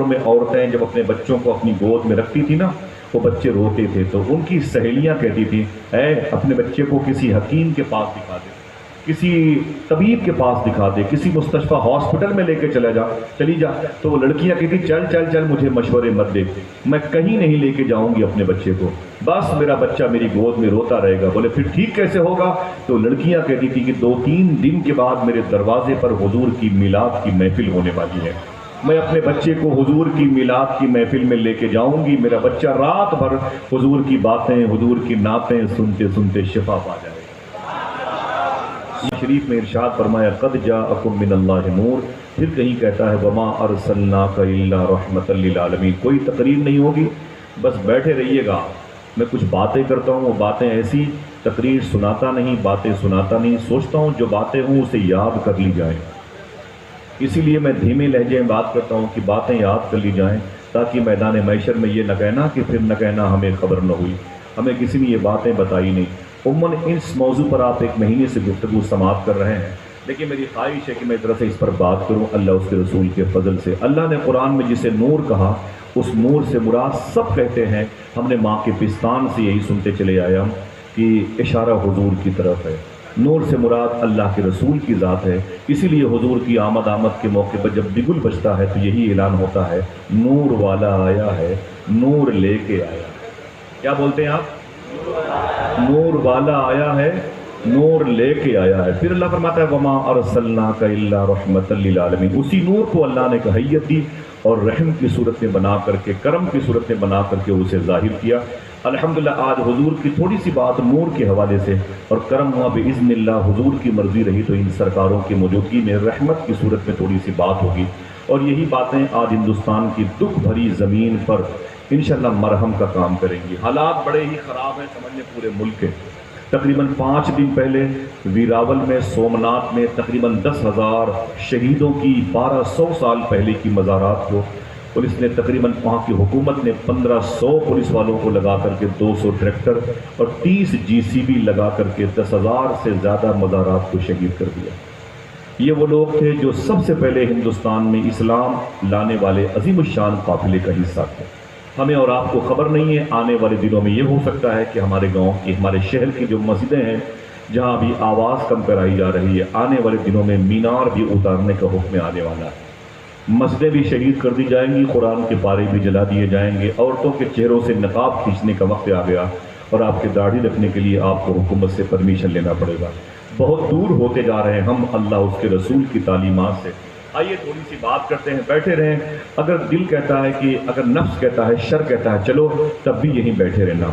میں عورتیں جب اپنے بچوں کو اپنی گود میں رکھتی تھی نا، وہ بچے روتے تھے تو ان کی سہیلیاں کہتی تھیں اے اپنے بچے کو کسی حکیم کے پاس دکھا دے، کسی طبیب کے پاس دکھا دے، کسی مستشفیٰ ہاسپٹل میں لے کے چلی جا۔ تو وہ لڑکیاں کہتی چل چل چل مجھے مشورے مت دے، میں کہیں نہیں لے کے جاؤں گی اپنے بچے کو، بس میرا بچہ میری گود میں روتا رہے گا۔ بولے پھر ٹھیک کیسے ہوگا؟ تو لڑکیاں کہتی تھی کہ 2-3 دن کے بعد میرے دروازے پر حضور کی میلاد کی محفل ہونے والی ہے، میں اپنے بچے کو حضور کی میلاد کی محفل میں لے کے جاؤں گی، میرا بچہ رات بھر حضور کی باتیں، حضور کی نعتیں سنتے سنتے شفا پا جائے۔ شریف میں ارشاد فرمایا قد جاءکم من اللہ نور، پھر کہیں کہتا ہے وما ارسلناک الا رحمۃ للعالمین۔ کوئی تقریر نہیں ہوگی، بس بیٹھے رہیے گا، میں کچھ باتیں کرتا ہوں، وہ باتیں ایسی، تقریر سناتا نہیں، باتیں سناتا نہیں، سوچتا ہوں جو باتیں ہوں اسے یاد کر لی جائیں، اسی لیے میں دھیمے لہجے میں بات کرتا ہوں کہ باتیں یاد کر لی جائیں، تاکہ میدان محشر میں یہ نہ کہنا کہ پھر نہ کہنا ہمیں خبر نہ ہوئی، ہمیں کسی نے یہ باتیں بتائی نہیں۔ عموماً اس موضوع پر آپ 1 مہینے سے گفتگو سماعت کر رہے ہیں، لیکن میری خواہش ہے کہ میں طرف سے اس پر بات کروں اللہ اس کے رسول کے فضل سے۔ اللہ نے قرآن میں جسے نور کہا، اس نور سے مراد سب کہتے ہیں، ہم نے ماں کے پستان سے یہی سنتے چلے آئے ہم کہ اشارہ حضور کی طرف ہے۔ نور سے مراد اللہ کے رسول کی ذات ہے، اسی لیے حضور کی آمد کے موقع پر جب بگل بجتا ہے تو یہی اعلان ہوتا ہے نور والا آیا ہے، نور لے کے آیا ہے۔ کیا بولتے ہیں آپ؟ نور والا آیا ہے، نور لے کے آیا ہے۔ پھر اللہ فرماتا ہے وما ارسلناک الا رحمۃ للعالمین۔ اسی نور کو اللہ نے حیت دی اور رحم کی صورت میں بنا کر کے، کرم کی صورت میں بنا کر کے اسے ظاہر کیا۔ الحمدللہ آج حضور کی تھوڑی سی بات نور کے حوالے سے اور کرم ہوا باذن اللہ، حضور کی مرضی رہی تو ان سرکاروں کی موجودگی میں رحمت کی صورت میں تھوڑی سی بات ہوگی، اور یہی باتیں آج ہندوستان کی دکھ بھری زمین پر انشاءاللہ مرہم کا کام کریں گی۔ حالات بڑے ہی خراب ہیں سمجھنے پورے ملک کے۔ تقریباً 5 دن پہلے ویراول میں، سومناتھ میں تقریباً 10,000 شہیدوں کی 1200 سال پہلے کی مزارات کو پولیس نے تقریباً، وہاں کی حکومت نے 1500 پولیس والوں کو لگا کر کے 200 ٹریکٹر اور 30 GCB لگا کر کے 10,000 سے زیادہ مزارات کو شہید کر دیا۔ یہ وہ لوگ تھے جو سب سے پہلے ہندوستان میں اسلام لانے والے عظیم الشان قافلے کا حصہ تھے۔ ہمیں اور آپ کو خبر نہیں ہے، آنے والے دنوں میں یہ ہو سکتا ہے کہ ہمارے گاؤں کی، ہمارے شہر کی جو مسجدیں ہیں جہاں بھی آواز کم کرائی جا رہی ہے، آنے والے دنوں میں مینار بھی اتارنے کا حکم آنے والا ہے، مسجدیں بھی شہید کر دی جائیں گی، قرآن کے پارے بھی جلا دیے جائیں گے، عورتوں کے چہروں سے نقاب کھینچنے کا وقت آ گیا، اور آپ کے داڑھی رکھنے کے لیے آپ کو حکومت سے پرمیشن لینا پڑے گا۔ بہت دور ہوتے جا رہے ہیں ہم اللہ اس کے رسول کی تعلیمات سے۔ آئیے تھوڑی سی بات کرتے ہیں، بیٹھے رہیں، اگر دل کہتا ہے کہ، اگر نفس کہتا ہے، شر کہتا ہے چلو، تب بھی یہیں بیٹھے رہنا،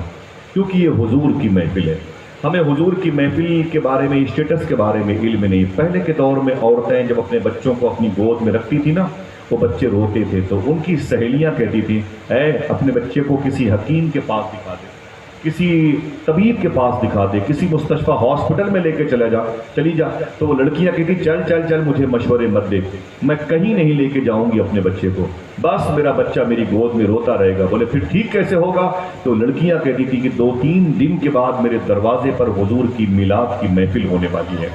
کیونکہ یہ حضور کی محفل ہے۔ ہمیں حضور کی محفل کے بارے میں، اسٹیٹس کے بارے میں علم نہیں۔ پہلے کے دور میں عورتیں جب اپنے بچوں کو اپنی گود میں رکھتی تھی نا، وہ بچے روتے تھے تو ان کی سہیلیاں کہتی تھیں اے اپنے بچے کو کسی حکیم کے پاس دکھا دے، کسی طبیب کے پاس دکھا دے، کسی مستشفیٰ ہاسپٹل میں لے کے چلی جا۔ تو وہ لڑکیاں کہتی چل چل چل مجھے مشورے مت دے، میں کہیں نہیں لے کے جاؤں گی اپنے بچے کو، بس میرا بچہ میری گود میں روتا رہے گا۔ بولے پھر ٹھیک کیسے ہوگا؟ تو لڑکیاں کہتی تھی کہ 2-3 دن کے بعد میرے دروازے پر حضور کی میلاد کی محفل ہونے والی ہے،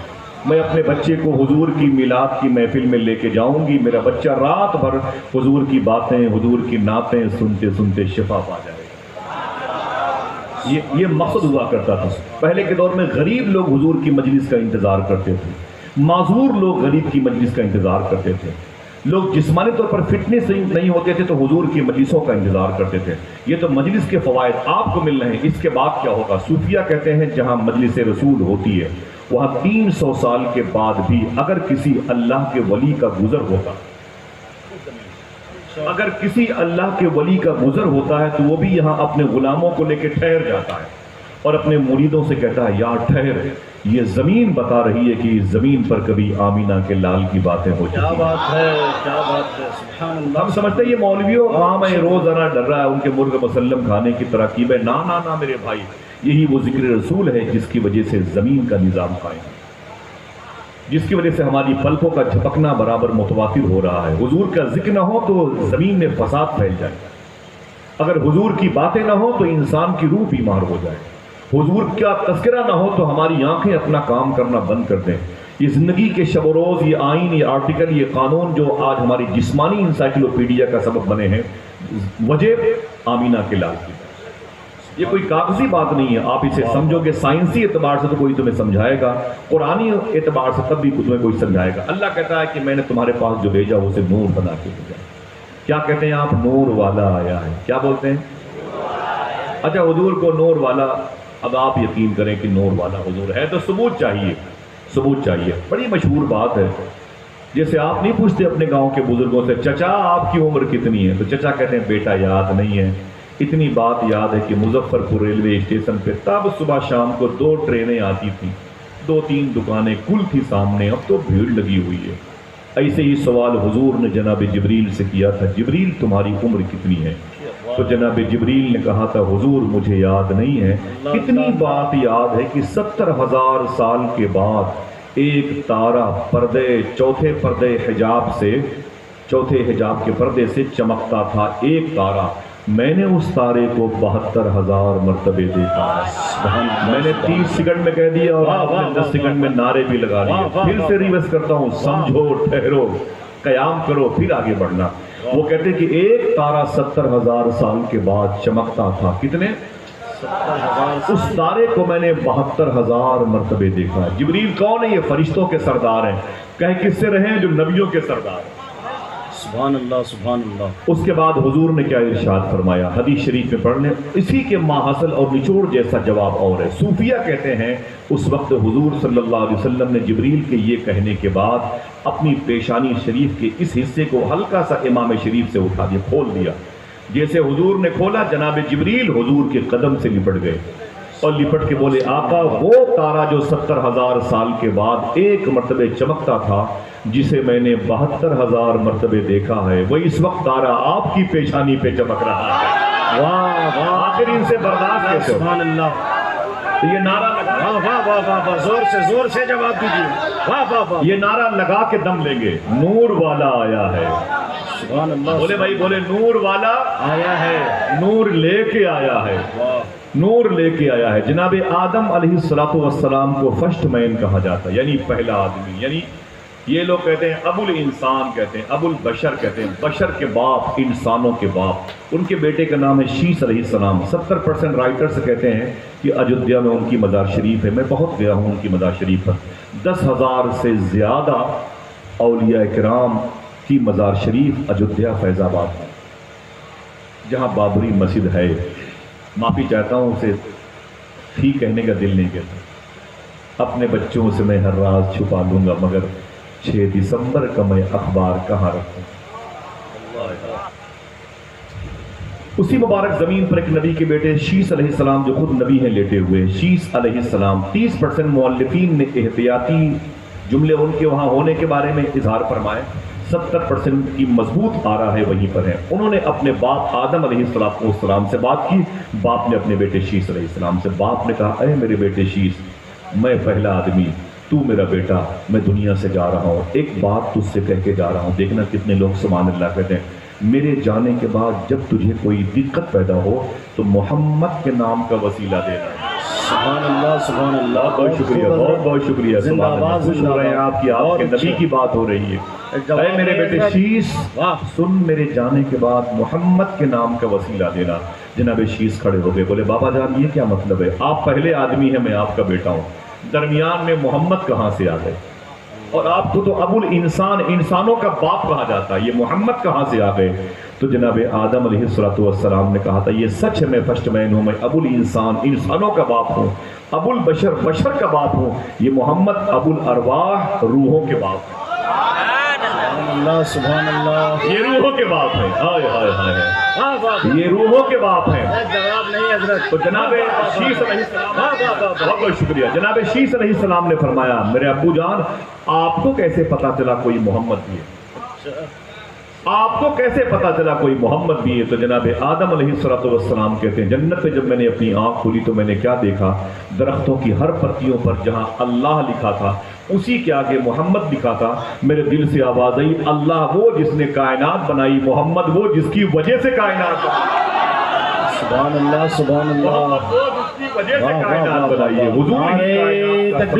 میں اپنے بچے کو حضور کی میلاد کی محفل میں لے کے جاؤں گی، میرا بچہ رات بھر حضور کی باتیں، حضور کی نعتیں سنتے سنتے شفا پا جائے۔ یہ مقصد ہوا کرتا تھا۔ پہلے کے دور میں غریب لوگ حضور کی مجلس کا انتظار کرتے تھے، معذور لوگ غریب کی مجلس کا انتظار کرتے تھے، لوگ جسمانی طور پر فٹنس نہیں ہوتے تھے تو حضور کی مجلسوں کا انتظار کرتے تھے۔ یہ تو مجلس کے فوائد آپ کو مل رہے ہیں، اس کے بعد کیا ہوگا؟ صوفیہ کہتے ہیں جہاں مجلس رسول ہوتی ہے وہاں 300 سال کے بعد بھی اگر کسی اللہ کے ولی کا گزر ہوتا، اگر کسی اللہ کے ولی کا گزر ہوتا ہے تو وہ بھی یہاں اپنے غلاموں کو لے کے ٹھہر جاتا ہے اور اپنے مریدوں سے کہتا ہے یار ٹھہر، یہ زمین بتا رہی ہے کہ اس زمین پر کبھی آمینہ کے لال کی باتیں ہو چکی ہیں۔ کیا بات ہے، کیا بات ہے، سبحان اللہ۔ ہم سمجھتے ہیں یہ مولویوں عام ہے، روزانہ ڈر رہا ہے، ان کے مرغ مسلم کھانے کی تراکیب ہے۔ نا نا نا میرے بھائی، یہی وہ ذکر رسول ہے جس کی وجہ سے زمین کا نظام قائم ہے، جس کی وجہ سے ہماری پلکوں کا جھپکنا برابر متواتر ہو رہا ہے۔ حضور کا ذکر نہ ہو تو زمین میں فساد پھیل جائے، اگر حضور کی باتیں نہ ہو تو انسان کی روح بیمار ہو جائے، حضور کا تذکرہ نہ ہو تو ہماری آنکھیں اپنا کام کرنا بند کر دیں۔ یہ زندگی کے شب و روز، یہ آئین، یہ آرٹیکل، یہ قانون جو آج ہماری جسمانی انسائکلوپیڈیا کا سبب بنے ہیں، وجہ آمینہ کے لال کی۔ یہ کوئی کاغذی بات نہیں ہے، آپ اسے سمجھو گے سائنسی اعتبار سے تو کوئی تمہیں سمجھائے گا، قرآنی اعتبار سے تب بھی تمہیں کوئی سمجھائے گا۔ اللہ کہتا ہے کہ میں نے تمہارے پاس جو بھیجا اسے نور بنا کے بھیجا۔ کیا کہتے ہیں آپ؟ نور والا آیا ہے۔ کیا بولتے ہیں؟ اچھا، حضور کو نور والا، اب آپ یقین کریں کہ نور والا حضور ہے تو ثبوت چاہیے، ثبوت چاہیے۔ بڑی مشہور بات ہے، جیسے آپ نہیں پوچھتے اپنے گاؤں کے بزرگوں سے چچا آپ کی عمر کتنی ہے، تو چچا کہتے ہیں بیٹا یاد نہیں ہے۔ اتنی بات یاد ہے کہ مظفر پور ریلوے اسٹیشن پہ تب صبح شام کو 2 ٹرینیں آتی تھیں، 2-3 دکانیں کل تھی سامنے، اب تو بھیڑ لگی ہوئی ہے۔ ایسے ہی سوال حضور نے جناب جبریل سے کیا تھا، جبریل تمہاری عمر کتنی ہے؟ تو جناب جبریل نے کہا تھا حضور مجھے یاد نہیں ہے، اتنی بات یاد ہے کہ 70,000 سال کے بعد ایک تارا پردے، چوتھے پردے حجاب سے، چوتھے حجاب کے پردے سے چمکتا تھا ایک تارا، میں نے اس تارے کو 72,000 مرتبے دیکھا ہے۔ میں نے 30 سیکنڈ میں کہہ دیا اور آپ نے 10 سیکنڈ میں نعرے بھی لگا دیے۔ پھر سے ریورس کرتا ہوں، سمجھو، ٹھہرو، قیام کرو، پھر آگے بڑھنا۔ وہ کہتے کہ ایک تارا 70,000 سال کے بعد چمکتا تھا، کتنے؟ 70,000۔ اس تارے کو میں نے 72,000 مرتبے دیکھا ہے۔ جبریل کون ہے؟ یہ فرشتوں کے سردار ہیں۔ کہیں کس سے رہے ہیں؟ جو نبیوں کے سردار ہیں۔ سبحان اللہ، سبحان اللہ۔ اس کے بعد حضور نے کیا ارشاد فرمایا؟ حدیث شریف میں پڑھنے، اسی کے ماحصل اور نچوڑ جیسا جواب اور ہے۔ صوفیہ کہتے ہیں اس وقت حضور صلی اللہ علیہ وسلم نے جبریل کے یہ کہنے کے بعد اپنی پیشانی شریف کے اس حصے کو ہلکا سا امام شریف سے اٹھا دیا، کھول دیا۔ جیسے حضور نے کھولا، جناب جبریل حضور کے قدم سے لپٹ گئے اور لپٹ کے بولے آقا وہ تارا جو 70,000 سال کے بعد ایک مرتبے چمکتا تھا، جسے میں نے 72,000 مرتبے دیکھا ہے، وہ اس وقت تارا آپ کی پیشانی پہ چمک رہا ہے۔ واہ واہ، آخر ان سے برداشت کیسے ہو؟ سبحان اللہ۔ تو یہ نعرہ لگا، واہ واہ واہ واہ واہ، زور سے جواب دیجیے۔ واہ واہ واہ، یہ نعرہ لگا کے دم لیں گے، نور والا آیا ہے۔ سبحان اللہ۔ بولے بھائی، بولے نور والا آیا ہے، نور لے کے آیا ہے، نور لے کے آیا ہے۔ جناب آدم علیہ السلام کو فرسٹ مین کہا جاتا ہے، یعنی پہلا آدمی، یعنی یہ لوگ کہتے ہیں ابو الانسان، کہتے ہیں ابو البشر، کہتے ہیں بشر کے باپ، انسانوں کے باپ۔ ان کے بیٹے کا نام ہے شیس علیہ السلام۔ 70% رائٹرز کہتے ہیں کہ اجودھیا میں ان کی مزار شریف ہے۔ میں بہت گیا ہوں ان کی مزار شریف پر۔ 10,000 سے زیادہ اولیاء کرام کی مزار شریف اجودھیا فیض آباد ہے، جہاں بابری مسجد ہے۔ معافی چاہتا ہوں، اسے فی کہنے کا دل نہیں کہتا۔ اپنے بچوں سے میں ہر راز چھپا لوں گا، مگر 6 دسمبر کا میں اخبار کہاں رکھوں؟ اسی مبارک زمین پر ایک نبی کے بیٹے شیس علیہ السلام، جو خود نبی ہیں، لیٹے ہوئے۔ شیس علیہ السلام، 30% مؤلفین نے احتیاطی جملے ان کے وہاں ہونے کے بارے میں اظہار فرمائے، 70% کی مضبوط آرا ہے وہیں پر ہے۔ انہوں نے اپنے باپ آدم علیہ السلام سے بات کی، باپ نے اپنے بیٹے شیس علیہ السلام سے، باپ نے کہا اے میرے بیٹے شیس، میں پہلا آدمی، تو میرا بیٹا، میں دنیا سے جا رہا ہوں، ایک بات تجھ سے کہہ کے جا رہا ہوں۔ دیکھنا کتنے لوگ سبحان اللہ کہتے ہیں، میرے جانے کے بعد جب تجھے کوئی دقت پیدا ہو تو محمد کے نام کا وسیلہ دینا۔ سبحان اللہ، سبحان اللہ۔ بہت شکریہ، بہت بہت شکریہ۔ زندہ باد، خوش ہو رہے ہیں آپ کی، آپ کے نبی کی بات ہو رہی ہے۔ اے میرے بیٹے شیس، سن، میرے جانے کے بعد محمد کے نام کا وسیلہ دینا۔ جناب شیس کھڑے ہو گئے، بولے بابا جان یہ کیا مطلب ہے؟ آپ پہلے آدمی ہیں، میں آپ کا بیٹا ہوں، درمیان میں محمد کہاں سے آ گئے؟ اور آپ کو تو ابو الانسان، انسانوں کا باپ کہا جاتا ہے، یہ محمد کہاں سے آ گئے؟ تو جناب آدم علیہ السلام نے کہا تھا یہ سچ ہے، میں فرسٹ مین ہوں، میں ابو الانسان، انسانوں کا باپ ہوں، ابو البشر، بشر کا باپ ہوں، یہ محمد ابو الارواح، روحوں کے باپ ہیں۔ سبحان اللہ، سبحان اللہ۔ یہ روحوں کے باپ ہیں، ہائے ہائے ہائے، یہ روحوں کے باپ ہیں۔ جواب نہیں حضرت۔ تو جناب شیس علیہ السلام، بہت بہت شکریہ۔ جناب شیس علیہ السلام نے فرمایا میرے ابو جان، آپ کو کیسے پتا چلا کوئی محمد بھی ہے؟ آپ کو کیسے پتا چلا کوئی محمد بھی ہے؟ تو جناب آدم علیہ السلام کہتے ہیں جنت میں جب میں نے اپنی آنکھ کھولی تو میں نے کیا دیکھا؟ درختوں کی ہر پتیوں پر جہاں اللہ لکھا تھا اسی کے آگے محمد لکھا تھا۔ میرے دل سے آواز آئی اللہ وہ جس نے کائنات بنائی، محمد وہ جس کی وجہ سے کائنات بنائی۔ سبحان اللہ، سبحان اللہ۔ محمد وہ جس کی وجہ سے کائنات بنائی ہے، حضور ہی کائنات کا سبب۔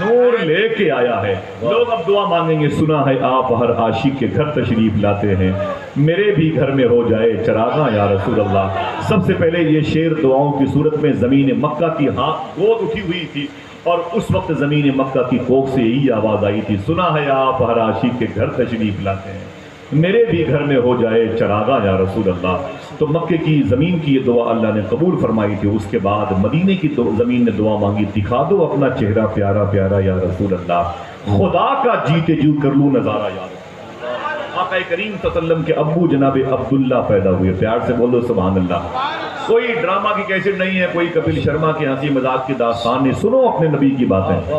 نور لے کے آیا ہے. لوگ اب دعا مانگیں گے, سنا ہے آپ ہر عاشق کے گھر تشریف لاتے ہیں, میرے بھی گھر میں ہو جائے چراغاں یا رسول اللہ. سب سے پہلے یہ شعر دعاؤں کی صورت میں زمین مکہ کی ہاتھ گود اٹھی ہوئی تھی, اور اس وقت زمین مکہ کی کوکھ سے یہی آواز آئی تھی, سنا ہے آپ ہر عاشق کے گھر تشریف لاتے ہیں, میرے بھی گھر میں ہو جائے چراغاں یا رسول اللہ. تو مکے کی زمین کی یہ دعا اللہ نے قبول فرمائی تھی. اس کے بعد مدینے کی زمین نے دعا مانگی, دکھا دو اپنا چہرہ پیارا پیارا یا رسول اللہ, خدا کا جیتے جو کر لوں نظارہ یا رسول اللہ. آقا کریم صلی اللہ علیہ وسلم کے ابو جناب عبداللہ پیدا ہوئے. پیار سے بولو سبحان اللہ. کوئی ڈرامہ کی کیسٹ نہیں ہے, کوئی کپل شرما کی ہنسی مذاق کی داستان نہیں. سنو اپنے نبی کی باتیں,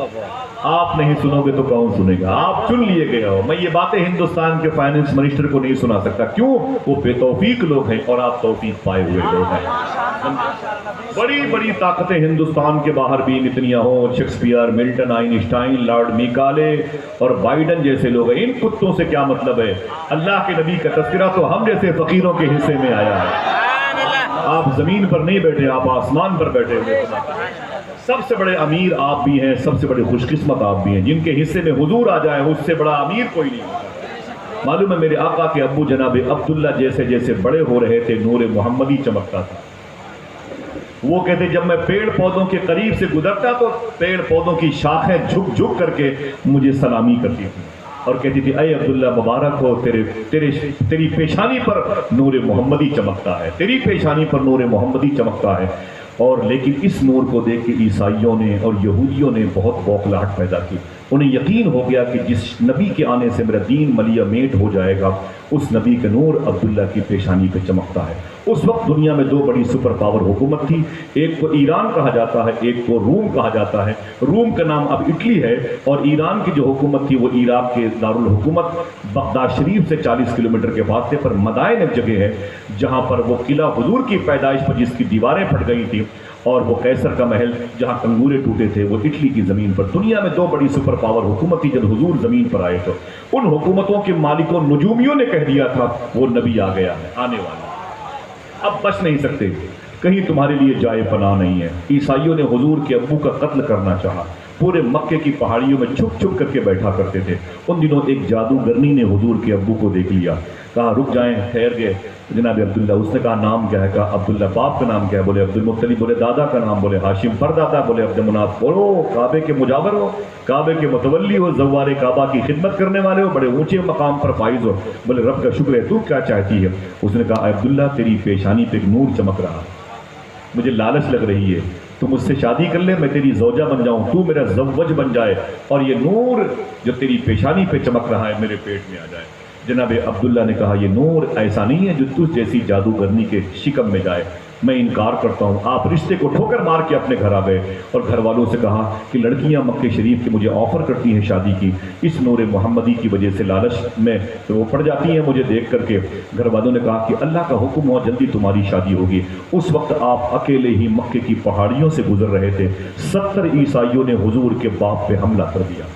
آپ نہیں سنو گے تو کون سنے گا؟ آپ چن لیے گئے ہو. میں یہ باتیں ہندوستان کے فائنانس منسٹر کو نہیں سنا سکتا. کیوں؟ وہ بے توفیق لوگ ہیں اور آپ توفیق پائے ہوئے لوگ ہیں. بڑی بڑی طاقتیں ہندوستان کے باہر بھی اتنیاں ہوں, شیکسپیئر, ملٹن, آئنسٹائن, لارڈ میکالے اور بائیڈن جیسے لوگ ہیں. ان کتوں سے کیا مطلب ہے؟ اللہ کے نبی کا تذکرہ تو ہم جیسے فقیروں کے حصے میں آیا ہے. آپ زمین پر نہیں بیٹھے, آپ آسمان پر بیٹھے ہوئے. سب سے بڑے امیر آپ بھی ہیں, سب سے بڑے خوش قسمت آپ بھی ہیں. جن کے حصے میں حضور آ جائے اس سے بڑا امیر کوئی نہیں ہوتا. معلوم ہے میرے آقا کے ابو جناب عبداللہ جیسے جیسے بڑے ہو رہے تھے نور محمدی چمکتا تھا. وہ کہتے جب میں پیڑ پودوں کے قریب سے گزرتا تو پیڑ پودوں کی شاخیں جھک جھک کر کے مجھے سلامی کرتی تھی اور کہتی تھی اے عبداللہ مبارک ہو, تیری پیشانی پر نور محمدی چمکتا ہے, تیری پیشانی پر نور محمدی چمکتا ہے. اور لیکن اس نور کو دیکھ کے عیسائیوں نے اور یہودیوں نے بہت بوکھلاہٹ پیدا کی. انہیں یقین ہو گیا کہ جس نبی کے آنے سے میرا دین ملیا میٹ ہو جائے گا, اس نبی کا نور عبداللہ کی پیشانی پہ چمکتا ہے. اس وقت دنیا میں دو بڑی سپر پاور حکومت تھی, ایک کو ایران کہا جاتا ہے, ایک کو روم کہا جاتا ہے. روم کا نام اب اٹلی ہے, اور ایران کی جو حکومت تھی وہ عراق کے دارالحکومت بغداد شریف سے 40 کلومیٹر کے فاصلے پر مدائن ایک جگہ ہے, جہاں پر وہ قلعہ حضور کی پیدائش پر جس کی دیواریں پھٹ گئی تھی, اور وہ قیصر کا محل جہاں کنگورے ٹوٹے تھے, وہ اٹلی کی زمین پر. دنیا میں دو بڑی سپر پاور حکومت تھی جب حضور زمین پر آئے. تو ان حکومتوں کے مالکوں نجومیوں نے کہہ دیا تھا وہ نبی آ گیا ہے, آنے والا, اب بچ نہیں سکتے, کہیں تمہارے لیے جائے پناہ نہیں ہے. عیسائیوں نے حضور کے ابو کا قتل کرنا چاہا, پورے مکے کی پہاڑیوں میں چھپ چھپ کر کے بیٹھا کرتے تھے. ان دنوں ایک جادوگرنی نے حضور کے ابو کو دیکھ لیا, کہا رک جائیں, ٹھہر گئے. جناب عبداللہ, اس نے کہا نام کیا ہے؟ کہا عبداللہ. باپ کا نام کیا ہے؟ بولے عبد المطلب. بولے دادا کا نام؟ بولے ہاشم. پردادا؟ بولے عبد مناف. بولو کعبے کے مجاور ہو, کعبے کے متولی ہو, زوار کعبہ کی خدمت کرنے والے ہو, بڑے اونچے مقام پر فائز ہو. بولے رب کا شکر ہے, تو کیا چاہتی ہے؟ اس نے کہا عبداللہ تیری پیشانی پہ ایک نور چمک رہا, مجھے لالچ لگ رہی ہے, تو مجھ سے شادی کر لے, میں تیری زوجہ بن جاؤں, تو میرا زوج بن جائے, اور یہ نور جو تیری پیشانی پہ چمک رہا ہے میرے پیٹ میں آ جائے. جناب عبداللہ نے کہا یہ نور ایسا نہیں ہے جو تجھ جیسی جادوگرنی کے شکم میں جائے, میں انکار کرتا ہوں. آپ رشتے کو ٹھوکر مار کے اپنے گھر آ گئے اور گھر والوں سے کہا کہ لڑکیاں مکے شریف کے مجھے آفر کرتی ہیں شادی کی, اس نور محمدی کی وجہ سے لالچ میں تو وہ پڑ جاتی ہیں مجھے دیکھ کر کے. گھر والوں نے کہا کہ اللہ کا حکم ہوا, جلدی تمہاری شادی ہوگی. اس وقت آپ اکیلے ہی مکے کی پہاڑیوں سے گزر رہے تھے. 70 عیسائیوں نے حضور کے باپ پہ حملہ کر دیا.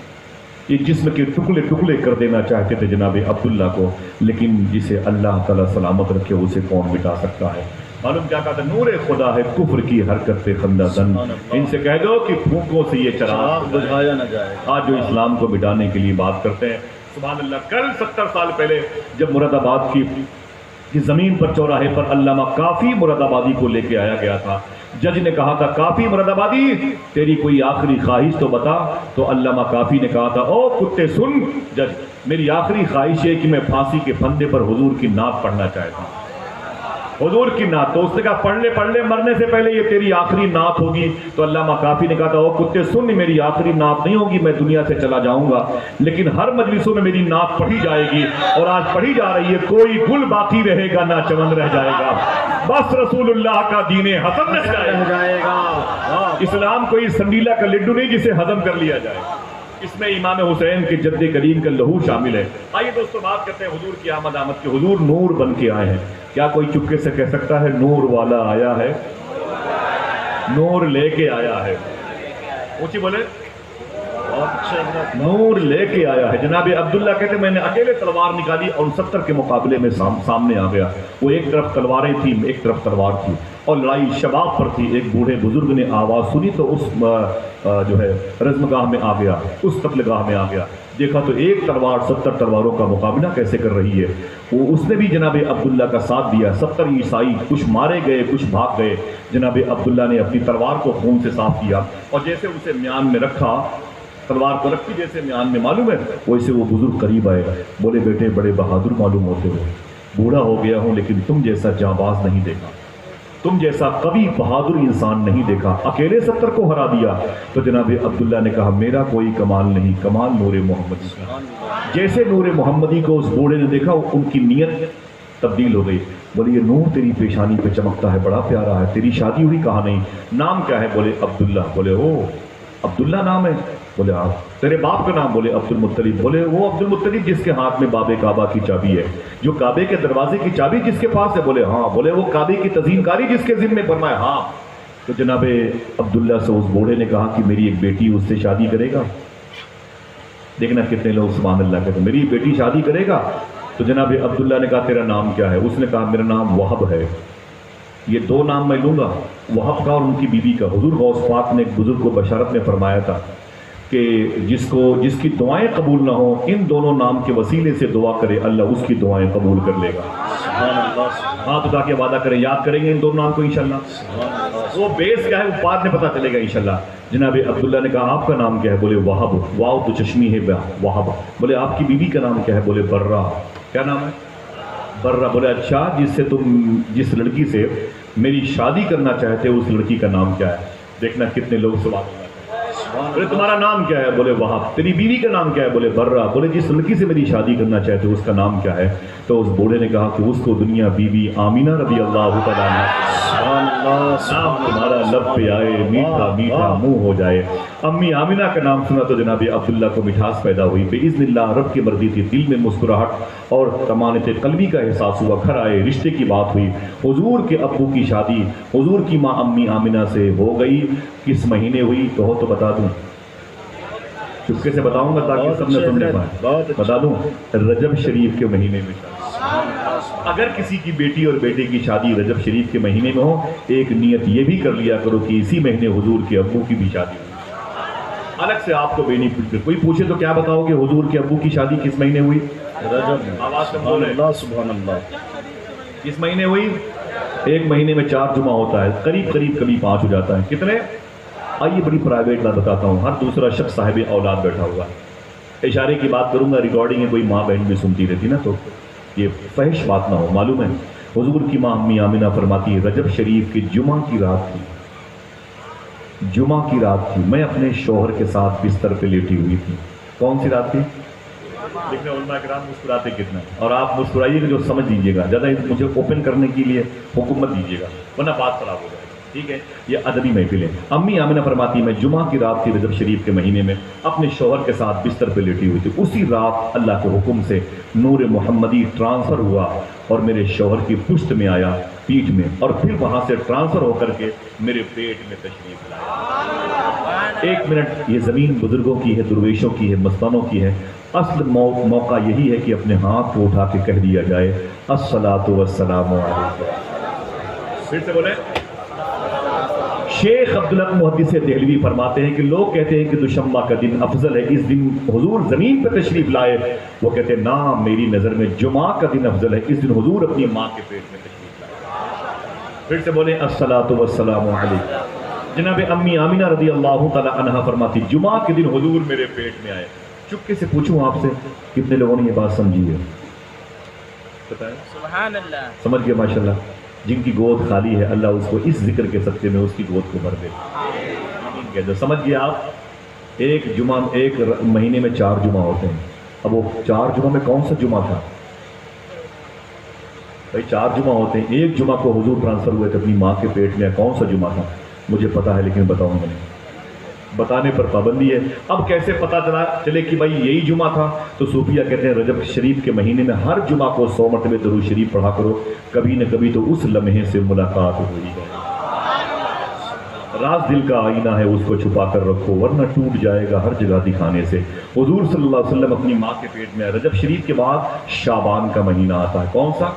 یہ جسم کے ٹکڑے ٹکڑے کر دینا چاہتے تھے جناب عبداللہ کو, لیکن جسے اللہ تعالیٰ سلامت رکھے اسے کون مٹا سکتا ہے. معلوم کیا کہا تھا؟ نور خدا ہے کفر کی حرکت پہ خندہ زن, ان سے کہہ دو کہ پھونکوں سے یہ چراغ بجھایا نہ جائے. آج جو اسلام کو مٹانے کے لیے بات کرتے ہیں, سبحان اللہ. کل 70 سال پہلے جب مراد آباد کی زمین پر چوراہے پر علامہ کافی مراد آبادی کو لے کے آیا گیا تھا, جج نے کہا تھا کافی مراد آبادی تیری کوئی آخری خواہش تو بتا. تو علامہ کافی نے کہا تھا او کتے سن جج, میری آخری خواہش ہے کہ میں پھانسی کے پھندے پر حضور کی نعت پڑھنا چاہتا ہوں, حضور کی نعت. تو اس نے کہا پڑھ لے, مرنے سے پہلے یہ تیری آخری نعت ہوگی. تو علامہ کافی نے کہا تھا او کتے سن, میری آخری نعت نہیں ہوگی, میں دنیا سے چلا جاؤں گا, لیکن ہر مجلسوں میں میری نعت پڑھی جائے گی, اور آج پڑھی جا رہی ہے. کوئی گل باقی رہے گا نہ چمن رہ جائے گا, بس رسول اللہ کا دین حسن رہ جائے گا. اسلام کوئی سنڈیلا کا لڈو نہیں جسے ہضم کر لیا جائے, اس میں امام حسین کے جد کریم کا لہو شامل ہے. آئیے دوستو بات کرتے ہیں حضور کی آمد کے. حضور نور بن کے آئے ہیں. کیا کوئی چپکے سے کہہ سکتا ہے نور والا آیا ہے, نور لے کے آیا ہے؟ اونچی بولے نور لے کے آیا ہے. جناب عبداللہ کہتے میں نے اکیلے تلوار نکالی اور 70 کے مقابلے میں سامنے آ گیا. وہ ایک طرف تلواریں تھیں ایک طرف تلوار تھی اور لڑائی شباب پر تھی. ایک بوڑھے بزرگ نے آواز سنی تو اس جو ہے رزمگاہ میں آ گیا, اس قتل گاہ میں آ گیا. دیکھا تو ایک تلوار 70 تلواروں کا مقابلہ کیسے کر رہی ہے. اس نے بھی جناب عبداللہ کا ساتھ دیا. 70 عیسائی کچھ مارے گئے کچھ بھاگ گئے. جناب عبداللہ نے اپنی تلوار کو خون سے صاف کیا اور جیسے اسے میان میں رکھا, تلوار کو رکھی جیسے میان میں, معلوم ہے ویسے وہ بزرگ قریب آئے. بولے بیٹے بڑے بہادر معلوم ہوتے ہو, بوڑھا ہو گیا ہوں لیکن تم جیسا جانباز نہیں دیکھا, تم جیسا قوی بہادر انسان نہیں دیکھا, اکیلے 70 کو ہرا دیا. تو جناب عبداللہ نے کہا میرا کوئی کمال نہیں, کمال نور محمدی کا. جیسے نور محمدی کو اس بوڑھے نے دیکھا ان کی نیت تبدیل ہو گئی. بولے یہ نور تیری پیشانی پہ چمکتا ہے, بڑا پیارا ہے, تیری شادی ہوئی کہا نہیں, نام کیا ہے؟ بولے عبداللہ. بولے او عبداللہ نام ہے؟ بولے آپ. تیرے باپ کا نام؟ بولے عبد المطلب. بولے وہ عبد المطلب جس کے ہاتھ میں باب کعبہ کی چابی ہے, جو کعبے کے دروازے کی چابی جس کے پاس ہے؟ بولے ہاں. بولے وہ کعبے کی تزئین کاری جس کے ذمہ؟ فرمایا ہاں. تو جناب عبداللہ سے اس بوڑھے نے کہا کہ میری ایک بیٹی اس سے شادی کرے گا. دیکھنا کتنے لوگ سبحان اللہ کہتے ہیں میری بیٹی شادی کرے گا. تو جناب عبداللہ نے کہا تیرا نام کیا ہے؟ اس نے کہا میرا نام وہب ہے. یہ دو نام میں لوں گا, وہب کا اور ان کی بیوی کا. حضور غوث پاک نے ایک بزرگ کو بشارت میں فرمایا تھا کہ جس کی دعائیں قبول نہ ہوں ان دونوں نام کے وسیلے سے دعا کرے, اللہ اس کی دعائیں قبول کر لے گا. ہاتھ اٹھا کے وعدہ کریں, یاد کریں گے ان دونوں نام کو انشاءاللہ. وہ بیس کیا ہے وہ بعد میں پتہ چلے گا انشاءاللہ. جناب عبداللہ نے کہا آپ کا نام کیا ہے؟ بولے وہب. واو تو چشمی ہے وہب. بولے آپ کی بیوی کا نام کیا ہے؟ بولے برہ. کیا نام ہے؟ برہ. بولے اچھا جس لڑکی سے میری شادی کرنا چاہتے ہو اس لڑکی کا نام کیا ہے؟ دیکھنا کتنے لوگ سوال کرتے ہیں. بولے تمہارا نام کیا ہے؟ بولے وہب. تیری بیوی کا نام کیا ہے؟ بولے برہ. بولے جس لڑکی سے میری شادی کرنا چاہتے ہو اس کا نام کیا ہے؟ تو اس بوڑھے نے کہا کہ اس کو دنیا بیوی آمینہ رضی اللہ تعالیٰ نام تمہارا لب پہ آئے, میٹھا میٹھا منہ ہو جائے. امی آمینہ کا نام سنا تو جناب عبداللہ کو مٹھاس پیدا ہوئی. باذن اللہ رب کی مرضی تھی, دل میں مسکراہٹ اور طمانت قلبی کا احساس ہوا. گھر آئے, رشتے کی بات ہوئی. حضور کے ابو کی شادی حضور کی ماں امی آمینہ سے ہو گئی. کس مہینے ہوئی تو ہو تو بتا دوں, چپکے سے بتاؤں گا تاکہ سب نے سننے پائے. بتا دوں رجب شریف کے مہینے میں شادی. اگر کسی کی بیٹی اور بیٹے کی شادی رجب شریف کے مہینے میں ہو, ایک نیت یہ بھی کر لیا کرو کہ اسی مہینے حضور کے ابو کی بھی شادی ہوئی. الگ سے آپ کو بینیفٹ. کوئی پوچھے تو کیا بتاؤ کہ حضور کے ابو کی شادی کس مہینے ہوئی؟ رجب. آواز سے بولے سبحان اللہ. کس مہینے ہوئی؟ ایک مہینے میں 4 جمعہ ہوتا ہے, قریب کبھی 5 ہو جاتا ہے. کتنے؟ آئیے بڑی پرائیویٹ بات بتاتا ہوں. ہر دوسرا شخص صاحب اولاد بیٹھا ہوا. اشارے کی بات کروں گا, ریکارڈنگ ہے, کوئی ماں بہن بھی سنتی رہتی نا, تو یہ فحش بات نہ ہو. معلوم ہے حضور کی ماں امی آمینہ فرماتی ہے رجب شریف کی جمعہ کی رات تھی. جمعہ کی رات تھی, میں اپنے شوہر کے ساتھ بستر پہ لیٹی ہوئی تھی. کون سی رات تھی؟ دیکھنے علماء کرام مسکراتے کتنا, اور آپ مسکرائیے گا جو سمجھ لیجیے گا. زیادہ مجھے اوپن کرنے کے لیے حکم مت دیجیے گا ورنہ بات خراب ہو جائے گا. ٹھیک ہے, یہ ادبی محفل ہے. امی آمینہ فرماتی میں جمعہ کی رات تھی رجب شریف کے مہینے میں, اپنے شوہر کے ساتھ بستر پہ لیٹی ہوئی تھی. اسی رات اللہ کے حکم سے نور محمدی ٹرانسفر ہوا اور میرے شوہر کی پشت میں آیا, پیٹھ میں, اور پھر وہاں سے ٹرانسفر ہو کر کے میرے پیٹ میں تشریف لایا. 1 منٹ, یہ زمین بزرگوں کی ہے, درویشوں کی ہے, مستانوں کی ہے. اصل موقع یہی ہے کہ اپنے ہاتھ کو اٹھا کے کہہ دیا جائے الصلاۃ والسلام علیکم. پھر سے بولیں. شیخ عبدالحق محدث دہلوی فرماتے ہیں کہ لوگ کہتے ہیں کہ دوشنبہ کا دن افضل ہے, اس دن حضور زمین پہ تشریف لائے. وہ کہتے ہیں نا, میری نظر میں جمعہ کا دن افضل ہے, اس دن حضور اپنی ماں کے پیٹ میں تشریف لائے. پھر سے بولیں الصلاۃ والسلام علیکم. جناب امی آمینہ رضی اللہ تعالی عنہا فرماتی جمعہ کے دن حضور میرے پیٹ میں آئے. چپکے سے پوچھوں آپ سے, کتنے لوگوں نے یہ بات سمجھی ہے؟ بتائیں. سبحان اللہ. سمجھ گئے ماشاءاللہ. جن کی گود خالی ہے اللہ اس کو اس ذکر کے صدقے میں اس کی گود کو بھر دے. جو سمجھ گئے آپ, ایک مہینے میں 4 جمعہ ہوتے ہیں. اب وہ 4 جمعہ میں کون سا جمعہ تھا بھائی؟ 4 جمعہ ہوتے ہیں. ایک جمعہ کو حضور ٹرانسفر ہوئے تھے اپنی ماں کے پیٹ میں, کون سا جمعہ تھا؟ مجھے پتا ہے لیکن بتاؤں گا نہیں, بتانے پر پابندی ہے. اب کیسے پتا چلے کہ بھائی یہی جمعہ تھا؟ تو صوفیہ کہتے ہیں رجب شریف کے مہینے میں ہر جمعہ کو 100 مرتبہ درود شریف پڑھا کرو, کبھی نہ کبھی تو اس لمحے سے ملاقات ہوئی ہے. راز دل کا آئینہ ہے اس کو چھپا کر رکھو ورنہ ٹوٹ جائے گا ہر جگہ دکھانے سے۔ حضور صلی اللہ علیہ وسلم اپنی ماں کے پیٹ میں، رجب شریف کے بعد شعبان کا مہینہ آتا ہے، کون سا؟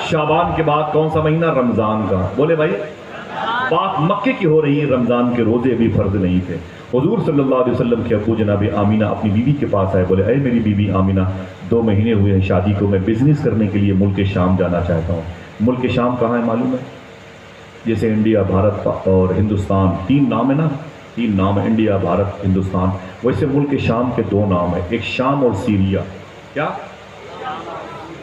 شعبان کے بعد کون سا مہینہ؟ رمضان کا۔ بولے بھائی، بات مکے کی ہو رہی ہے، رمضان کے روزے بھی فرض نہیں تھے۔ حضور صلی اللہ علیہ وسلم کے ابو جناب آمینہ اپنی بیوی کے پاس آئے، بولے اے میری بیوی آمینہ، 2 مہینے ہوئے ہیں شادی کو، میں بزنس کرنے کے لیے ملک شام جانا چاہتا ہوں۔ ملک شام کہاں ہے معلوم ہے؟ جیسے انڈیا، بھارت اور ہندوستان 3 نام ہے نا، 3 نام ہے، انڈیا، بھارت، ہندوستان۔ ویسے ملک شام کے 2 نام ہیں، ایک شام اور سیریا۔ کیا؟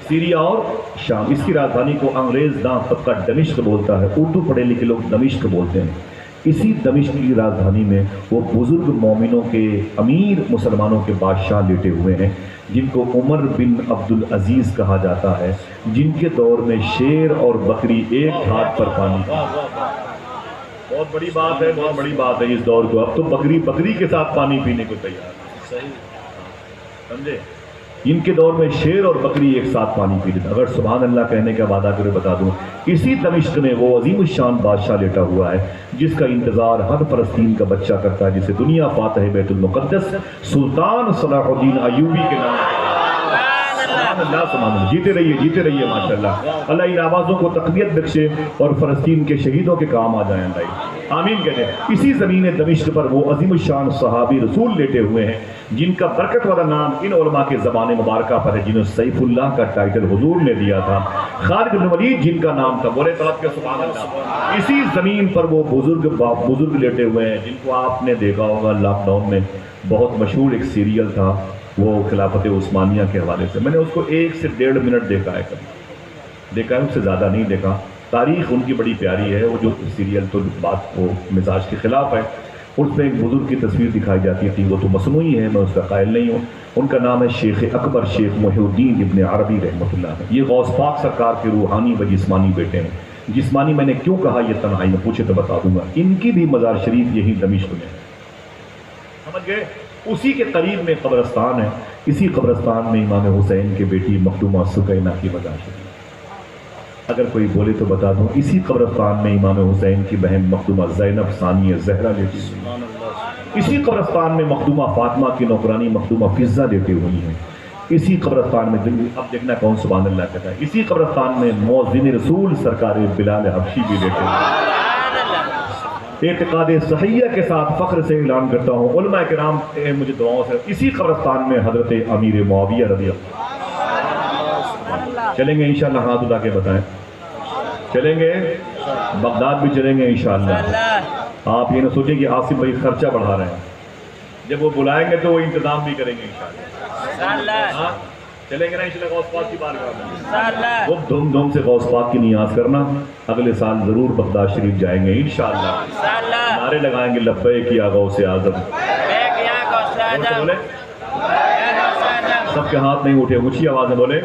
سیریا اور شام۔ اس کی راجدھانی کو انگریز داں طبقہ دمشق بولتا ہے، اردو پڑھے لکھے لوگ دمشق بولتے ہیں۔ اسی دمشق کی راجدھانی میں وہ بزرگ مومنوں کے امیر مسلمانوں کے بادشاہ لیٹے ہوئے ہیں، جن کو عمر بن عبدالعزیز کہا جاتا ہے، جن کے دور میں شیر اور بکری ایک ہاتھ پر پانی تھا۔ بہت بڑی بات ہے، بہت بڑی بات ہے اس دور کو۔ اب تو بکری کے ساتھ پانی پینے کو تیار ہے، سمجھے؟ ان کے دور میں شیر اور بکری ایک ساتھ پانی پیتے تھے۔ اگر سبحان اللہ کہنے کا وعدہ کرے بتا دوں، اسی دمشق میں وہ عظیم الشان بادشاہ لیٹا ہوا ہے جس کا انتظار ہر فلسطین کا بچہ کرتا ہے، جسے دنیا فاتح بیت المقدس سلطان صلاح الدین ایوبی کے نام اللہ سبحان اللہ۔ جیتے رہیے ماشاءاللہ۔ اللہ ان آوازوں کو تقویت بخشے اور فلسطین کے شہیدوں کے کام آ جائیں اللہ، آمین کہتے ہیں۔ اسی زمین دمشق پر وہ عظیم الشان صحابی رسول لیٹے ہوئے ہیں جن کا برکت والا نام ان علماء کے زبان مبارکہ پر ہے جنہوں سیف اللہ کا ٹائٹل حضور نے دیا تھا۔ خالد بن ولید جن کا نام تھا، بولے طرف کے سبحان اللہ۔ اسی زمین پر وہ بزرگ لیٹے ہوئے ہیں جن کو آپ نے دیکھا ہوگا لاک ڈاؤن میں بہت مشہور ایک سیریل تھا، وہ خلافت عثمانیہ کے حوالے سے۔ میں نے اس کو 1 سے 1.5 منٹ دیکھا ہے، کبھی دیکھا ہے، اس سے زیادہ نہیں دیکھا۔ تاریخ ان کی بڑی پیاری ہے، وہ جو سیریل تو بات کو مزاج کے خلاف ہے۔ اس میں ایک بزرگ کی تصویر دکھائی جاتی تھی، وہ تو مصنوعی ہے، میں اس کا قائل نہیں ہوں۔ ان کا نام ہے شیخ اکبر شیخ محی الدین ابن عربی رحمۃ اللہ علیہ۔ یہ غوث پاک سرکار کے روحانی و جسمانی بیٹے ہیں۔ جسمانی میں نے کیوں کہا یہ تنہائی میں پوچھے تو بتا دوں گا، ان کی بھی مزار شریف یہی دمشق میں ہے، سمجھ گئے؟ اسی کے قریب میں قبرستان ہے، اسی قبرستان میں امام حسین کے بیٹی مخدومہ سکینہ کی مزار شریف۔ اگر کوئی بولے تو بتا دوں، اسی قبرستان میں امام حسین کی بہن مخدومہ زینب ثانیہ زہرا لیٹی ہوئی ہے۔ اسی قبرستان میں مخدومہ فاطمہ کی نوکرانی مخدومہ فضہ لیٹی ہوئی ہیں۔ اسی قبرستان میں اب دیکھنا کون سبحان اللہ کہتا ہے، اسی قبرستان میں مؤذن رسول سرکار بلال حبشی بھی لیٹے ہوئے ہیں۔ اعتقاد صحیحہ کے ساتھ فخر سے اعلان کرتا ہوں، علماء کرام مجھے دعاؤں سے، اسی قبرستان میں حضرت امیر معاویہ رضی اللہ۔ چلیں گے انشاءاللہ، ہاتھ اٹھا کے بتائیں، چلیں گے بغداد بھی چلیں گے انشاءاللہ۔ آپ یہ نہ سوچیں کہ آصف بھائی خرچہ بڑھا رہے ہیں، جب وہ بلائیں گے تو وہ انتظام بھی کریں گے انشاءاللہ۔ چلیں گے نا انشاءاللہ غوث پاک کی بارگاہ میں، وہ دھوم دھوم سے غوث پاک کی نیاز کرنا۔ اگلے سال ضرور بغداد شریف جائیں گے انشاءاللہ، نعرے لگائیں گے لبیک یا غوث اعظم۔ بولے سب کے ہاتھ نہیں اٹھے، اونچی آواز میں بولے۔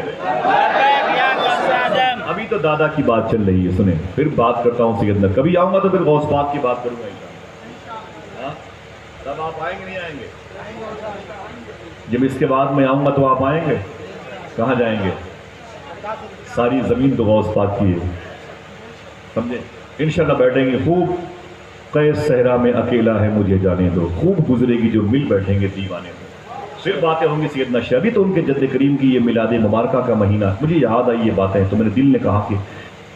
ابھی تو دادا کی بات چل رہی ہے، سنیں، پھر بات کرتا ہوں سیدنا، کبھی آؤں گا تو پھر غوث پاک کی بات کروں گا انشاءاللہ۔ تب آپ آئیں گے نہیں آئیں گے؟ جب اس کے بعد میں آؤں گا تو آپ آئیں گے؟ کہاں جائیں گے؟ ساری زمین تو غوث پاک کی ہے، سمجھے؟ انشاءاللہ بیٹھیں گے خوب، قیس صحرا میں اکیلا ہے مجھے جانے دو، خوب گزرے گی جو مل بیٹھیں گے دیوانے دو، پھر باتیں ہوں گی سیدنا شاہ۔ ابھی تو ان کے جد کریم کی یہ میلاد مبارکہ کا مہینہ، مجھے یاد آئی یہ باتیں تو میرے دل نے کہا کہ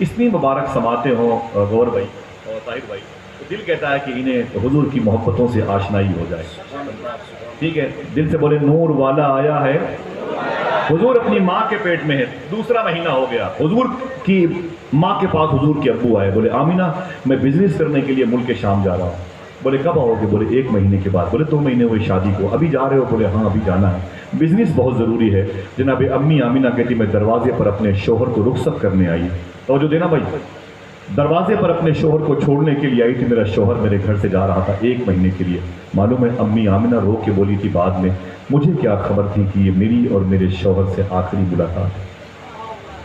اتنی مبارک سماعتیں ہوں غور بھائی اور طاہر بھائی، تو دل کہتا ہے کہ انہیں حضور کی محبتوں سے آشنائی ہو جائے، ٹھیک ہے؟ دل سے بولے نور والا آیا ہے، حضور اپنی ماں کے پیٹ میں ہے، 2 مہینہ ہو گیا، حضور کی ماں کے پاس حضور کے ابو آئے، بولے آمینہ میں بزنس کرنے کے لیے ملک شام جا رہا ہوں۔ بولے کب آؤ گے؟ بولے 1 مہینے کے بعد۔ بولے 2 مہینے ہوئے شادی کو، ابھی جا رہے ہو؟ بولے ہاں ابھی جانا ہے، بزنس بہت ضروری ہے۔ جناب امی آمینہ کہتی میں دروازے پر اپنے شوہر کو رخصت کرنے آئی، توجہ دینا بھائی، دروازے پر اپنے شوہر کو چھوڑنے کے لیے آئی تھی، میرا شوہر میرے گھر سے جا رہا تھا 1 مہینے کے لیے۔ معلوم ہے امی آمینہ رو کے بولی تھی بعد میں، مجھے کیا خبر تھی کہ یہ میری اور میرے شوہر سے آخری ملاقات ہے،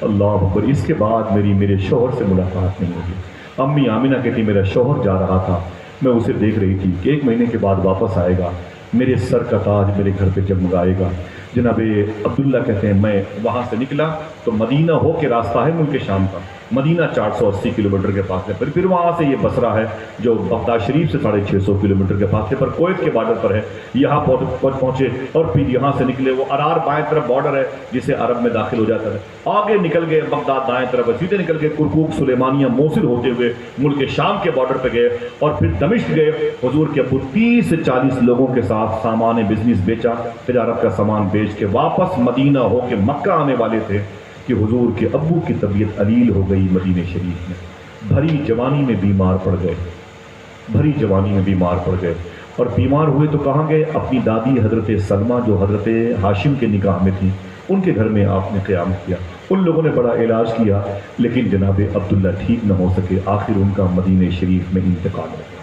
اللہ اکبر، اس کے بعد میرے شوہر سے ملاقات نہیں ہوگی۔ امی آمینہ کہتی میرا شوہر جا رہا تھا، میں اسے دیکھ رہی تھی کہ 1 مہینے کے بعد واپس آئے گا، میرے سر کا تاج میرے گھر پہ جگمگائے گا، جناب عبداللہ کہتے ہیں میں وہاں سے نکلا تو مدینہ ہو کے راستہ ہے ملک شام کا، مدینہ 480 کلومیٹر کے فاصلے پر، پھر وہاں سے یہ بصرہ ہے جو بغداد شریف سے 650 کلومیٹر کے فاصلے پر کویت کے بارڈر پر ہے، یہاں پہنچے اور پھر یہاں سے نکلے، وہ ارار بائیں طرف بارڈر ہے جسے عرب میں داخل ہو جاتا ہے، آگے نکل گئے بغداد دائیں طرف، سیدھے نکل کے کرکوک سلیمانیہ موصل ہوتے ہوئے ملک شام کے بارڈر پہ گئے اور پھر دمشق گئے۔ حضور کے ابو 30 سے 40 لوگوں کے ساتھ سامان بزنس بیچا، تجارت کا سامان بیچ کے واپس مدینہ ہو کے مکہ آنے والے تھے کہ حضور کے ابو کی طبیعت علیل ہو گئی مدینہ شریف میں، بھری جوانی میں بیمار پڑ گئے، بھری جوانی میں بیمار پڑ گئے، اور بیمار ہوئے تو کہاں گئے؟ اپنی دادی حضرت سلمہ جو حضرت ہاشم کے نکاح میں تھی ان کے گھر میں آپ نے قیام کیا، ان لوگوں نے بڑا علاج کیا لیکن جناب عبداللہ ٹھیک نہ ہو سکے، آخر ان کا مدینہ شریف میں انتقال ہو گیا۔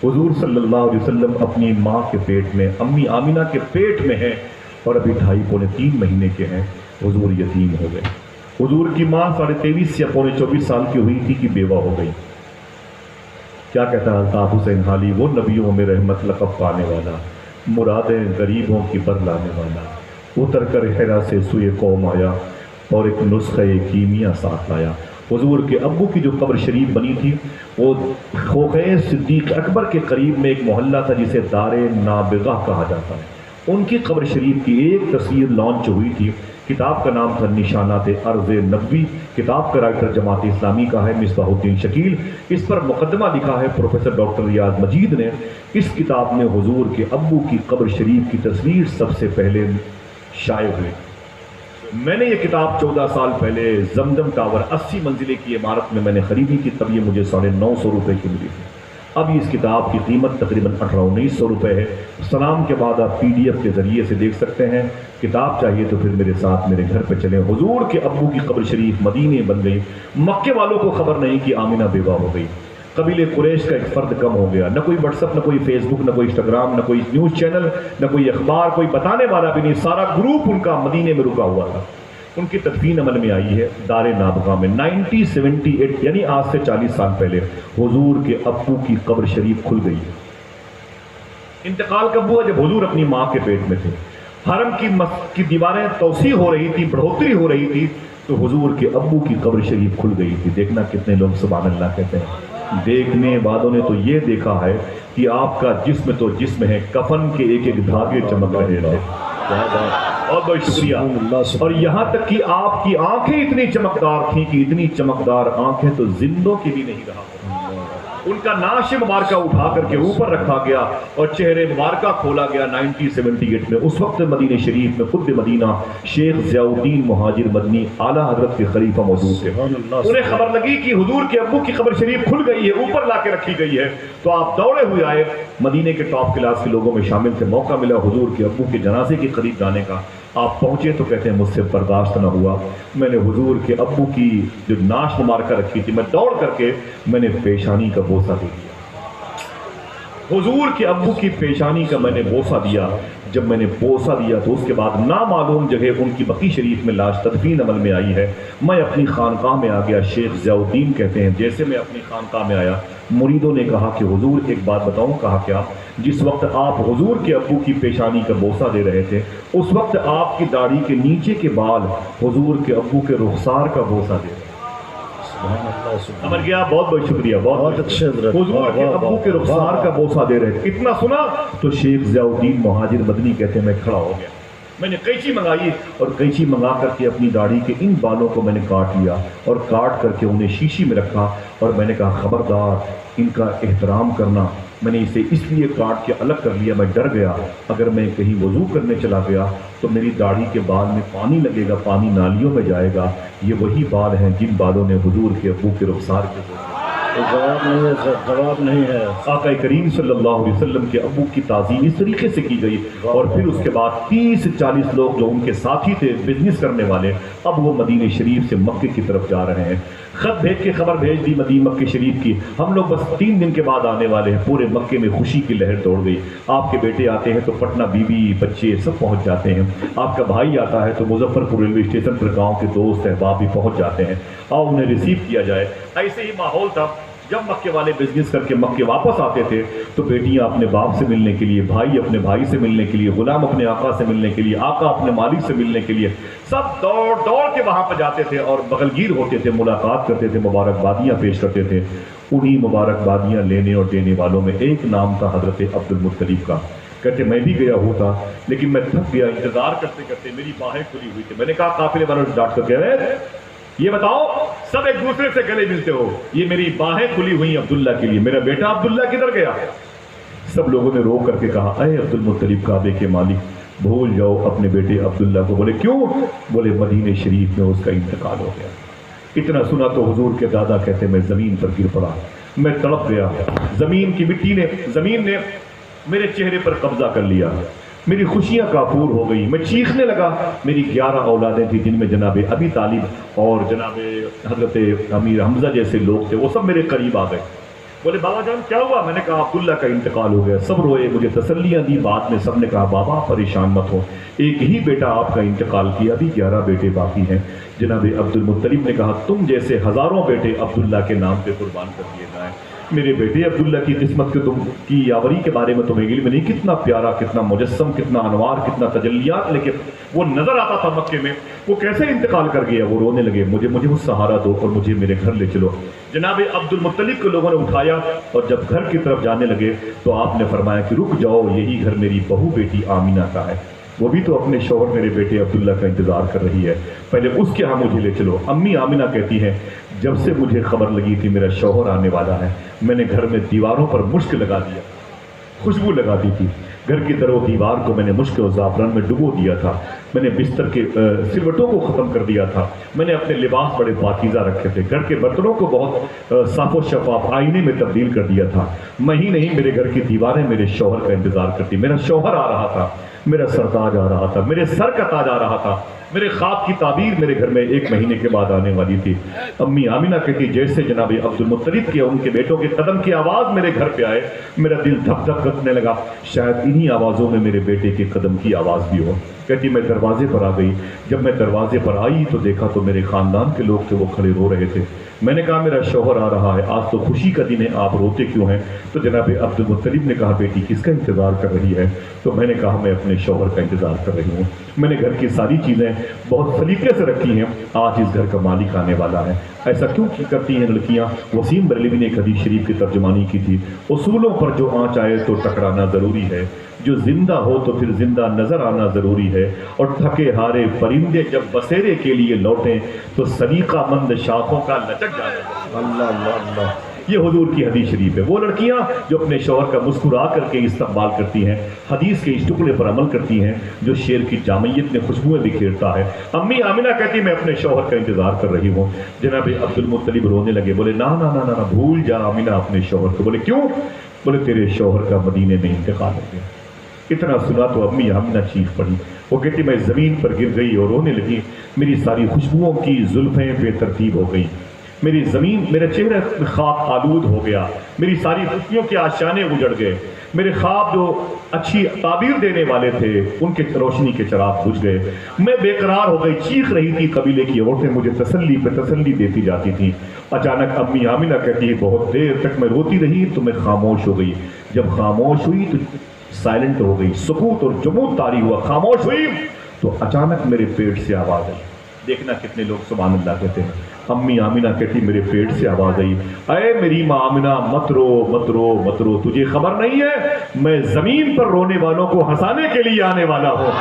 حضور صلی اللہ علیہ وسلم اپنی ماں کے پیٹ میں، امی آمینہ کے پیٹ میں ہیں اور ابھی 2.5-3 مہینے کے ہیں، حضور یتیم ہو گئے۔ حضور کی ماں 23.5 یا 24 سال کی ہوئی تھی کہ بیوہ ہو گئی۔ کیا کہتا ہے الطاف حسین حالی، وہ نبیوں میں رحمت لقب پانے والا، مرادیں غریبوں کی بر لانے والا، اتر کر حرا سے سوئے قوم آیا اور ایک نسخہ کیمیا ساتھ لایا۔ حضور کے ابو کی جو قبر شریف بنی تھی وہ خوخے صدیق اکبر کے قریب میں ایک محلہ تھا جسے دار نابغہ کہا جاتا ہے، ان کی قبر شریف کی ایک تصویر لانچ ہوئی تھی، کتاب کا نام تھا نشانات ارض نبوی، کتاب کا رائٹر جماعت اسلامی کا ہے مصباح الدین شکیل، اس پر مقدمہ لکھا ہے پروفیسر ڈاکٹر ریاض مجید نے۔ اس کتاب میں حضور کے ابو کی قبر شریف کی تصویر سب سے پہلے شائع ہوئی۔ میں نے یہ کتاب 14 سال پہلے زمزم ٹاور 80 منزلے کی عمارت میں نے خریدی تھی، تب یہ مجھے 950 روپے کی ملی تھی۔ اب اس کتاب کی قیمت تقریباً 1800-1900 روپے ہے۔ سلام کے بعد آپ PDF کے ذریعے سے دیکھ سکتے ہیں، کتاب چاہیے تو پھر میرے ساتھ میرے گھر پہ چلیں۔ حضور کے ابو کی قبر شریف مدینے بن گئی، مکے والوں کو خبر نہیں کہ آمینہ بیوہ ہو گئی، قبیلے قریش کا ایک فرد کم ہو گیا، نہ کوئی واٹس ایپ، نہ کوئی فیس بک، نہ کوئی انسٹاگرام، نہ کوئی نیوز چینل، نہ کوئی اخبار، کوئی بتانے والا بھی نہیں، سارا گروپ ان کا مدینے میں رکا ہوا تھا۔ ان کی تدفین عمل میں آئی ہے دار نابغہ میں 1978، یعنی آج سے 40 سال پہلے حضور کے ابو کی قبر شریف کھل گئی ہے۔ انتقال کب ہوا؟ جب حضور اپنی ماں کے پیٹ میں تھے، حرم کی دیواریں توسیع ہو رہی تھی، بڑھوتری ہو رہی تھی، تو حضور کے ابو کی قبر شریف کھل گئی تھی۔ دیکھنا کتنے لوگ سبحان اللہ کہتے ہیں، دیکھنے والوں نے تو یہ دیکھا ہے کہ آپ کا جسم تو جسم ہے، کفن کے ایک ایک دھاگے چمک رہے تھے۔ بہت بہت شکریہ۔ اور یہاں تک کہ آپ کی آنکھیں اتنی چمکدار تھیں کہ اتنی چمکدار آنکھیں تو زندوں کی بھی نہیں رہا۔ ان کا ناش مبارکہ اٹھا کر کے اوپر رکھا گیا اور چہرے مبارکہ کھولا گیا 1978 میں۔ اس وقت مدینہ شریف میں خود مدینہ شیخ ضیاء الدین مہاجر مدنی اعلیٰ حضرت کے خلیفہ موجود تھے۔ انہیں خبر لگی کہ حضور کے ابو کی قبر شریف کھل گئی ہے، اوپر لا کے رکھی گئی ہے، تو آپ دوڑے ہوئے آئے، مدینے کے ٹاپ کلاس کے لوگوں میں شامل تھے۔ موقع ملا حضور کے ابو کے جنازے کے قریب جانے کا، آپ پہنچے تو کہتے ہیں مجھ سے برداشت نہ ہوا، میں نے حضور کے ابو کی جو ناش مبارکہ رکھی تھی، میں دوڑ کر کے میں نے پیشانی کا بوسہ دے دیا۔ حضور کے ابو کی پیشانی کا میں نے بوسہ دیا۔ جب میں نے بوسہ دیا تو اس کے بعد نامعلوم جگہ ان کی بقی شریف میں لاش تدفین عمل میں آئی ہے۔ میں اپنی خانقاہ میں آ گیا، شیخ ضیاء الدین کہتے ہیں جیسے میں اپنی خانقاہ میں آیا، مریدوں نے کہا کہ حضور ایک بات بتاؤں۔ کہا کیا؟ جس وقت آپ حضور کے ابو کی پیشانی کا بوسہ دے رہے تھے، اس وقت آپ کی داڑھی کے نیچے کے بال حضور کے ابو کے رخسار کا بوسہ دے رہے تھے۔ سمجھ گیا؟ بہت بہت شکریہ، بہت اچھے حضرت۔ حضور کے ابو کے رخسار کا بوسہ دے رہے تھے۔ اتنا سنا تو شیخ ضیاء الدین مہاجر مدنی کہتے ہیں میں کھڑا ہو گیا، میں نے قینچی منگائی اور قینچی منگا کر کے اپنی داڑھی کے ان بالوں کو میں نے کاٹ لیا اور کاٹ کر کے انہیں شیشی میں رکھا اور میں نے کہا خبردار ان کا احترام کرنا۔ میں نے اسے اس لیے کاٹ کے الگ کر لیا، میں ڈر گیا اگر میں کہیں وضو کرنے چلا گیا تو میری داڑھی کے بال میں پانی لگے گا، پانی نالیوں میں جائے گا۔ یہ وہی بال ہیں جن بالوں نے حضور کے ابو کے رخسار کے جواب نہیں ہے سر، جواب نہیں ہے۔ آقا کریم صلی اللہ علیہ وسلم کے ابو کی تعظیم اس طریقے سے کی گئی اور پھر اس کے بعد 30 سے 40 لوگ جو ان کے ساتھی تھے بزنس کرنے والے، اب وہ مدینہ شریف سے مکے کی طرف جا رہے ہیں۔ خط بھیج کے خبر بھیج دی مدینہ مکے شریف کی، ہم لوگ بس 3 دن کے بعد آنے والے ہیں۔ پورے مکے میں خوشی کی لہر دوڑ گئی۔ آپ کے بیٹے آتے ہیں تو پٹنہ بیوی بچے سب پہنچ جاتے ہیں، آپ کا بھائی آتا ہے تو مظفر پور ریلوے اسٹیشن پر گاؤں کے دوست احباب بھی پہنچ جاتے ہیں، آؤ انہیں ریسیو کیا جائے۔ ایسے ہی ماحول تھا۔ جب مکے والے بزنس کر کے مکے واپس آتے تھے تو بیٹیاں اپنے باپ سے ملنے کے لیے، بھائی اپنے بھائی سے ملنے کے لیے، غلام اپنے آقا سے ملنے کے لیے، آقا اپنے مالک سے ملنے کے لیے، سب دوڑ دوڑ کے وہاں پہ جاتے تھے اور بغلگیر ہوتے تھے، ملاقات کرتے تھے، مبارکبادیاں پیش کرتے تھے۔ انہی مبارکبادیاں لینے اور دینے والوں میں ایک نام تھا حضرت عبد المطلب کا۔ کہتے میں بھی گیا ہوا تھا لیکن میں تھک گیا، انتظار کرتے کرتے میری باہیں کھلی ہوئی تھی۔ میں نے کہا قافلے والوں سے ڈانٹ کر کہہ رہے یہ بتاؤ سب ایک دوسرے سے گلے ملتے ہو، یہ میری باہیں کھلی ہوئی عبداللہ کے لیے، میرا بیٹا عبداللہ کدھر گیا؟ سب لوگوں نے رو کر کے کہا اے عبد المطلب کعبے کے مالک بھول جاؤ اپنے بیٹے عبداللہ کو۔ بولے کیوں؟ بولے مدینہ شریف میں اس کا انتقال ہو گیا۔ اتنا سنا تو حضور کے دادا کہتے میں زمین پر گر پڑا، میں تڑپ گیا، زمین کی مٹی نے، زمین نے میرے چہرے پر قبضہ کر لیا، میری خوشیاں کافور ہو گئی، میں چیخنے لگا۔ میری 11 اولادیں تھیں جن میں جناب ابی طالب اور جناب حضرت امیر حمزہ جیسے لوگ تھے، وہ سب میرے قریب آ گئے۔ بولے بابا جان کیا ہوا؟ میں نے کہا عبداللہ کا انتقال ہو گیا۔ سب روئے، مجھے تسلیاں دی، بعد میں سب نے کہا بابا پریشان مت ہو، ایک ہی بیٹا آپ کا انتقال کیا، ابھی 11 بیٹے باقی ہیں۔ جناب عبد المطلب نے کہا تم جیسے ہزاروں بیٹے عبداللہ کے نام پہ قربان کر دیے جائیں، میرے بیٹے عبداللہ کی قسمت کے تم کی یاوری کے بارے میں تمہیں علم نہیں، کتنا پیارا، کتنا مجسم، کتنا انوار، کتنا تجلیات، لیکن وہ نظر آتا تھا مکے میں، وہ کیسے انتقال کر گیا؟ وہ رونے لگے، مجھے وہ سہارا دو اور مجھے میرے گھر لے چلو۔ جناب عبد المطلب کو لوگوں نے اٹھایا اور جب گھر کی طرف جانے لگے تو آپ نے فرمایا کہ رک جاؤ، یہی گھر میری بہو بیٹی آمینہ کا ہے، وہ بھی تو اپنے شوہر میرے بیٹے عبداللہ کا انتظار کر رہی ہے، پہلے اس کے ہاں مجھے لے چلو۔ امی آمینہ کہتی ہیں جب سے مجھے خبر لگی تھی میرا شوہر آنے والا ہے، میں نے گھر میں دیواروں پر مشک لگا دیا، خوشبو لگا دی تھی، گھر کی در و دیوار کو میں نے مشک اور زعفران میں ڈبو دیا تھا، میں نے بستر کے سلوٹوں کو ختم کر دیا تھا، میں نے اپنے لباس بڑے پاکیزہ رکھے تھے، گھر کے برتنوں کو بہت صاف و شفاف آئینے میں تبدیل کر دیا تھا۔ میں ہی نہیں، میرے گھر کی دیواریں میرے شوہر کا انتظار کرتی، میرا شوہر آ رہا تھا، میرا سرتاج آ رہا تھا، میرے سر کا تاج آ رہا تھا، میرے خواب کی تعبیر میرے گھر میں 1 مہینے کے بعد آنے والی تھی۔ امی آمینہ کہتی جیسے جناب عبد المطلب کے ان کے بیٹوں کے قدم کی آواز میرے گھر پہ آئے، میرا دل دھک دھک کرنے لگا، شاید انہی آوازوں میں میرے بیٹے کے قدم کی آواز بھی ہو۔ کہتی میں دروازے پر آ گئی، جب میں دروازے پر آئی تو دیکھا تو میرے خاندان کے لوگ تھے، وہ کھڑے رو رہے تھے۔ میں نے کہا میرا شوہر آ رہا ہے، آج تو خوشی کا دن ہے، آپ روتے کیوں ہیں؟ تو جناب عبد المطلب نے کہا بیٹی کس کا انتظار کر رہی ہے؟ تو میں نے کہا میں اپنے شوہر کا انتظار کر رہی ہوں، میں نے گھر کی ساری چیزیں بہت سلیقے سے رکھی ہیں، آج اس گھر کا مالک آنے والا ہے۔ ایسا کیوں کرتی ہیں لڑکیاں؟ وسیم بریلوی نے ایک حدیث شریف کی ترجمانی کی تھی، اصولوں پر جو آنچ آئے تو ٹکرانا ضروری ہے، جو زندہ ہو تو پھر زندہ نظر آنا ضروری ہے، اور تھکے ہارے پرندے جب بسیرے کے لیے لوٹیں تو سلیقہ مند شاخوں کا لچک جانا۔ اللہ اللہ اللہ، یہ حضور کی حدیث شریف ہے۔ وہ لڑکیاں جو اپنے شوہر کا مسکرا کر کے استقبال کرتی ہیں، حدیث کے اس ٹکڑے پر عمل کرتی ہیں جو شعر کی جامعیت میں خوشبوئیں بکھیرتا ہے۔ امی آمینہ کہتی میں اپنے شوہر کا انتظار کر رہی ہوں۔ جناب عبد المطلب رونے لگے، بولے نا نا نا نا بھول جا آمینہ اپنے شوہر کو۔ بولے کیوں؟ بولے تیرے شوہر کا مدینے میں انتقال ہو گیا۔ اتنا سنا تو امی آمینہ چیخ پڑی، وہ کہتی میں زمین پر گر گئی اور رونے لگی، میری ساری خوشبوؤں کی زلفیں بے ترتیب ہو گئی، میری زمین، میرا چہرہ خاک آلود ہو گیا، میری ساری خوشیوں کے آشیانے اجڑ گئے، میرے خواب جو اچھی تعبیر دینے والے تھے ان کے روشنی کے چراغ بجھ گئے، میں بے قرار ہو گئی، چیخ رہی تھی، قبیلے کی عورتیں مجھے تسلی پہ تسلی دیتی جاتی تھیں۔ اچانک امی آمینہ کہتی ہے بہت دیر تک میں روتی رہی تو میں خاموش ہو گئی، جب خاموش ہوئی تو سائلنٹ ہو گئی، سکوت اور جمود طاری ہوا، خاموش ہوئی تو اچانک میرے پیٹ سے آواز آئی۔ دیکھنا کتنے لوگ سبحان اللہ کہتے ہیں۔ امی آمینہ کہتی میرے پیٹ سے آواز آئی، اے میری ماں آمینہ مت رو مت رو مت رو، تجھے خبر نہیں ہے میں زمین پر رونے والوں کو ہنسانے کے لیے آنے والا ہوں۔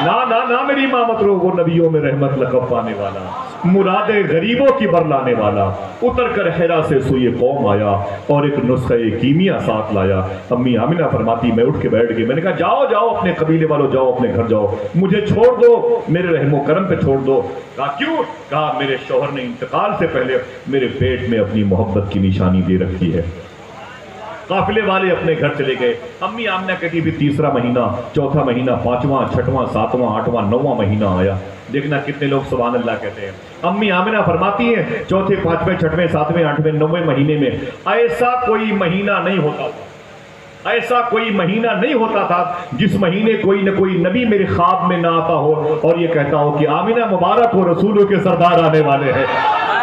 نا نا نا میری ماں مت رو، وہ نبیوں میں رحمت لقب پانے والا، مرادیں غریبوں کی برلانے والا، اتر کر حرا سے سوئے قوم آیا اور ایک نسخہ کیمیا ساتھ لایا۔ امی آمینہ فرماتی میں اٹھ کے بیٹھ گئی، میں نے کہا جاؤ جاؤ اپنے قبیلے والوں، جاؤ اپنے گھر جاؤ، مجھے چھوڑ دو، میرے رحم و کرم پہ چھوڑ دو۔ کہا کیوں؟ کہا میرے شوہر نے انتقال سے پہلے میرے پیٹ میں اپنی محبت کی نشانی دے رکھی ہے۔ قافلے والے اپنے گھر چلے گئے۔ امی آمنہ کہتی بھی تیسرا مہینہ، چوتھا مہینہ، پانچواں، چھٹواں، ساتواں، آٹھواں، نواں مہینہ آیا۔ دیکھنا کتنے لوگ سبحان اللہ کہتے ہیں۔ امی آمنہ فرماتی ہیں چوتھے، پانچویں، چھٹویں، ساتویں، آٹھویں، نویں مہینے میں ایسا کوئی مہینہ نہیں ہوتا تھا، ایسا کوئی مہینہ نہیں ہوتا تھا جس مہینے کوئی نہ کوئی نبی میرے خواب میں نہ آتا ہو اور یہ کہتا ہو کہ آمنہ مبارک ہو، رسولوں کے سردار آنے والے ہیں۔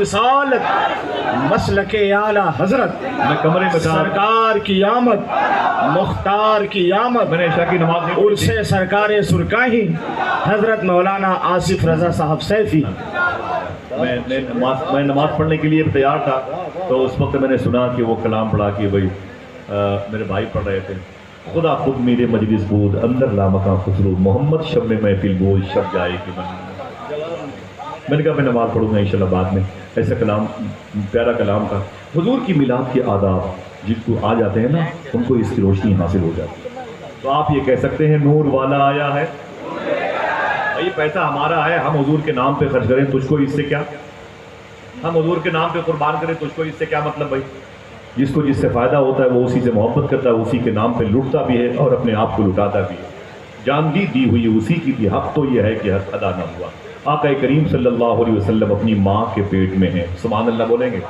رسالت مسلک اعلیٰ حضرت میں کمرے میں تھا، سرکار کی آمد مختار کی آمد میں نے عشاء کی نماز نہیں پڑھی تھی۔ عرصے سرکار سرکاہی حضرت مولانا آصف رضا صاحب سیفی میں نماز پڑھنے کے لیے تیار تھا، تو اس وقت میں نے سنا کہ وہ کلام پڑھا کہ بھائی میرے بھائی پڑھ رہے تھے، خدا خود میرے مجلس بود اندر لامکاں خسرو محمد شب میں محفل بود شب جائے کہ میں نے کہا میں نماز پڑھوں گا انشاءاللہ بعد میں۔ ایسا کلام پیارا کلام تھا۔ حضور کی میلاد کے آداب جن کو آ جاتے ہیں نا، ان کو اس کی روشنی حاصل ہو جاتی ہے۔ تو آپ یہ کہہ سکتے ہیں نور والا آیا ہے، بھائی پیسہ ہمارا ہے، ہم حضور کے نام پہ خرچ کریں، تجھ کو اس سے کیا؟ ہم حضور کے نام پہ قربان کریں، تجھ کو اس سے کیا مطلب؟ بھائی جس کو جس سے فائدہ ہوتا ہے وہ اسی سے محبت کرتا ہے، اسی کے نام پہ لٹتا بھی ہے اور اپنے آپ کو لٹاتا بھی ہے۔ جان دی ہوئی اسی کی تھی، حق تو یہ ہے کہ حق ادا نہ ہوا۔ آقا کریم صلی اللہ علیہ وسلم اپنی ماں کے پیٹ میں ہیں، سبحان اللہ بولیں گے؟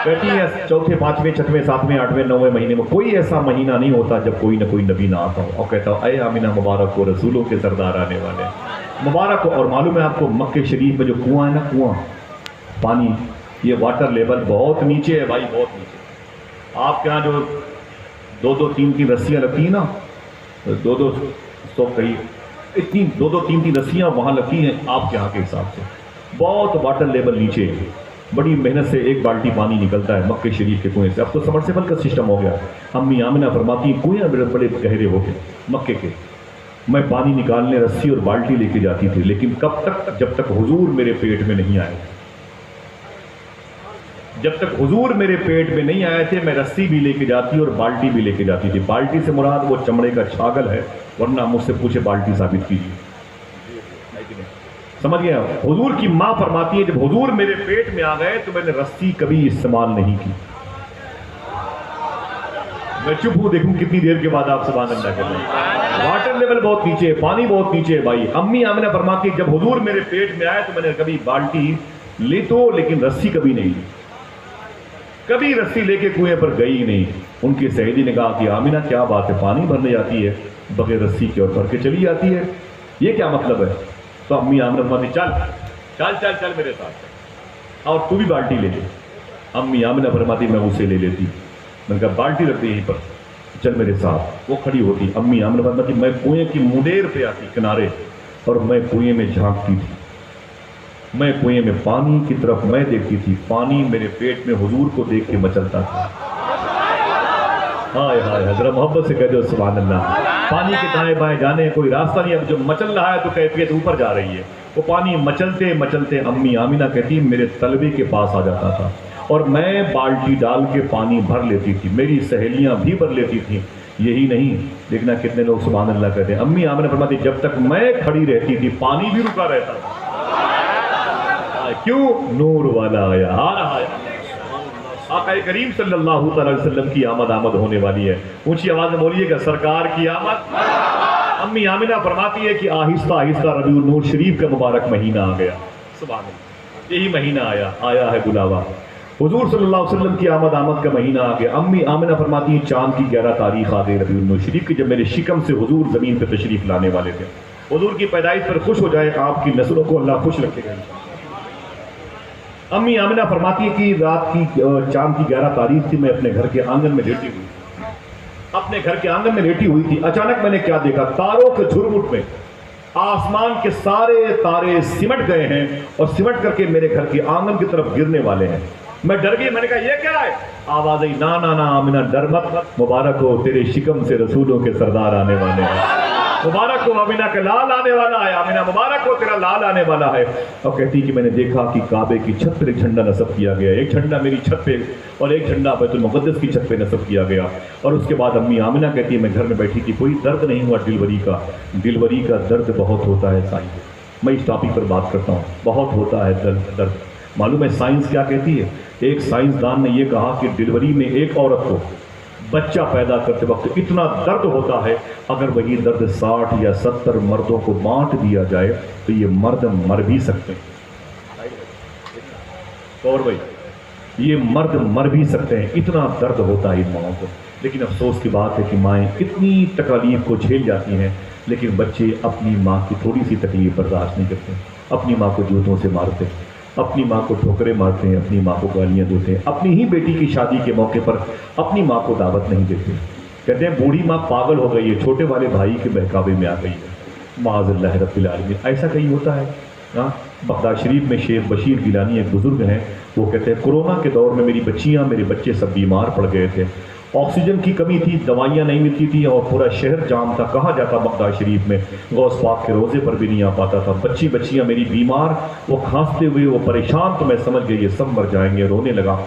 کہتی ہے چوتھے پانچویں چھٹویں ساتویں آٹھویں نویں مہینے میں کوئی ایسا مہینہ نہیں ہوتا جب کوئی نہ کوئی نبی نہ آتا ہو، اور کہتا ہو اے آمینہ مبارک ہو، رسولوں کے سردار آنے والے مبارک ہو۔ اور معلوم ہے آپ کو مکہ شریف میں جو کنواں ہے نا، کنواں پانی، یہ واٹر لیول بہت نیچے ہے بھائی، بہت نیچے۔ آپ کے یہاں جو دو تین رسیاں لگتی ہیں نا، 200 کئی اتنی 2-3 رسیاں وہاں لگتی ہیں آپ کے یہاں کے حساب سے، بہت واٹر لیول نیچے ہے۔ بڑی محنت سے ایک بالٹی پانی نکلتا ہے مکہ شریف کے کنویں سے۔ اب تو سبمرسیبل کا سسٹم ہو گیا۔ امی آمنہ فرماتی ہیں کنویں بڑے گہرے ہو گئے مکے کے، میں پانی نکالنے رسی اور بالٹی لے کے جاتی تھی، لیکن کب تک؟ جب تک حضور میرے پیٹ میں نہیں آئے۔ جب تک حضور میرے پیٹ میں نہیں آئے تھے، میں رسی بھی لے کے جاتی اور بالٹی بھی لے کے جاتی تھی۔ بالٹی سے مراد وہ چمڑے کا چھاگل ہے، ورنہ مجھ سے پوچھے بالٹی ثابت کیجیے، سمجھ گیا؟ حضور کی ماں فرماتی ہے جب حضور میرے پیٹ میں آ گئے تو میں نے رسی کبھی استعمال نہیں کی۔ میں چپ ہوں، دیکھوں کتنی دیر کے بعد آپ سبحان اللہ کہتے ہیں۔ واٹر لیول بہت نیچے ہے، پانی بہت نیچے ہے بھائی۔ امی آمنہ فرماتی ہے جب حضور میرے پیٹ میں آئے تو میں نے کبھی بالٹی لی تو، لیکن رسی کبھی نہیں لی، کبھی رسی لے کے کنویں پر گئی نہیں۔ ان کی سہیلی نے کہا کہ آمنہ کیا بات ہے، پانی بھرنے جاتی ہے بغیر رسی کے اور بھر کے چلی جاتی ہے، یہ کیا مطلب ہے؟ تو امی آمنہ فرماتی چل چل چل چل میرے ساتھ اور تو بھی بالٹی لے لے۔ امی آمنہ فرماتی میں اسے لے لیتی، میں نے کہا بالٹی رکھ دی یہیں پر، چل میرے ساتھ۔ وہ کھڑی ہوتی، امی آمنہ فرماتی میں کنویں کی منڈیر پہ آتی کنارے، اور میں کنویں میں جھانکتی تھی، میں کنویں میں پانی کی طرف میں دیکھتی تھی، پانی میرے پیٹ میں حضور کو دیکھ کے مچلتا تھا۔ ہائے ہائے، حضرت محبت سے کہہ دو سبحان اللہ۔ پانی کے دائیں بائیں جانے کوئی راستہ نہیں، اب جو مچل رہا ہے تو کیفیت اوپر جا رہی ہے۔ وہ پانی مچلتے مچلتے امی آمنہ کہتی میرے تلوے کے پاس آ جاتا تھا، اور میں بالٹی ڈال کے پانی بھر لیتی تھی، میری سہیلیاں بھی بھر لیتی تھیں۔ یہی نہیں، دیکھنا کتنے لوگ سبحان اللہ کہتے ہیں۔ امی آمنہ فرماتی جب تک میں کھڑی رہتی تھی پانی بھی رکا رہتا تھا۔ کیوں؟ نور والا آیا، آ رہا ہے۔ آقا کریم صلی اللہ تعالی وسلم کی آمد ہونے والی ہے۔ اونچی آواز میں بولیے گا سرکار کی آمد۔ امی آمنہ فرماتی ہے کہ آہستہ آہستہ ربیع النور شریف کا مبارک مہینہ آ گیا، سبحان اللہ، یہی مہینہ آیا ہے بلاوا، حضور صلی اللہ علیہ وسلم کی آمد کا مہینہ آ گیا۔ امی آمنہ فرماتی ہیں چاند کی 11 تاریخ آ گئی ربیع النور شریف کی، جب میرے شکم سے حضور زمین پہ تشریف لانے والے تھے۔ حضور کی پیدائش پر خوش ہو جائے، آپ کی نسلوں کو اللہ خوش رکھے گا۔ امی آمنہ فرماتی ہے کہ رات کی چاند کی 11 تاریخ تھی، میں اپنے گھر کے آنگن میں لیٹی ہوئی تھی، اچانک میں نے کیا دیکھا، تاروں کے جھرمٹ میں آسمان کے سارے تارے سمٹ گئے ہیں اور سمٹ کر کے میرے گھر کے آنگن کی طرف گرنے والے ہیں۔ میں ڈر گئی، میں نے کہا یہ کیا ہے؟ آواز آئی نا نا نا آمنہ ڈر مت، مبارک ہو تیرے شکم سے رسولوں کے سردار آنے والے ہیں، مبارک ہو آمنہ کا لال آنے والا ہے، آمنہ مبارک ہو تیرا لال آنے والا ہے۔ اور کہتی کہ میں نے دیکھا کہ کعبے کی چھت پر ایک جھنڈا نصب کیا گیا، ایک جھنڈا میری چھت پہ اور ایک جھنڈا بیت المقدس کی چھت پہ نصب کیا گیا۔ اور اس کے بعد امی آمنہ کہتی ہے میں گھر میں بیٹھی تھی، کوئی درد نہیں ہوا ڈیلیوری کا درد بہت ہوتا ہے سائنس، میں اس ٹاپک پر بات کرتا ہوں، بہت ہوتا ہے درد۔ معلوم ہے سائنس کیا کہتی ہے؟ ایک سائنسدان نے یہ کہا کہ ڈیلیوری میں ایک عورت کو بچہ پیدا کرتے وقت اتنا درد ہوتا ہے، اگر وہی درد 60 یا 70 مردوں کو بانٹ دیا جائے تو یہ مرد مر بھی سکتے ہیں۔ اور بھائی یہ مرد مر بھی سکتے ہیں، اتنا درد ہوتا ہے ان ماؤں کو۔ لیکن افسوس کی بات ہے کہ مائیں اتنی تکالیف کو جھیل جاتی ہیں، لیکن بچے اپنی ماں کی تھوڑی سی تکلیف برداشت نہیں کرتے، اپنی ماں کو جوتوں سے مارتے، اپنی ماں کو ٹھوکریں مارتے ہیں، اپنی ماں کو گالیاں دیتے ہیں، اپنی ہی بیٹی کی شادی کے موقع پر اپنی ماں کو دعوت نہیں دیتے، کہتے ہیں بوڑھی ماں پاگل ہو گئی ہے، چھوٹے والے بھائی کے بہکاوے میں آ گئی ہے، معاذ اللہ رب العالمین۔ ایسا کہیں ہوتا ہے؟ بغداد شریف میں شیخ بشیر گیلانی ایک بزرگ ہیں، وہ کہتے ہیں کورونا کے دور میں میری بچیاں میرے بچے سب بیمار پڑ گئے تھے، آکسیجن کی کمی تھی، دوائیاں نہیں ملتی تھیں اور پورا شہر جام تھا، کہاں جاتا بغداد شریف میں، غوث پاک کے روزے پر بھی نہیں آ پاتا تھا، بچیاں میری بیمار، وہ کھانستے ہوئے وہ پریشان، تو میں سمجھ گئی یہ سب مر جائیں گے، رونے لگا۔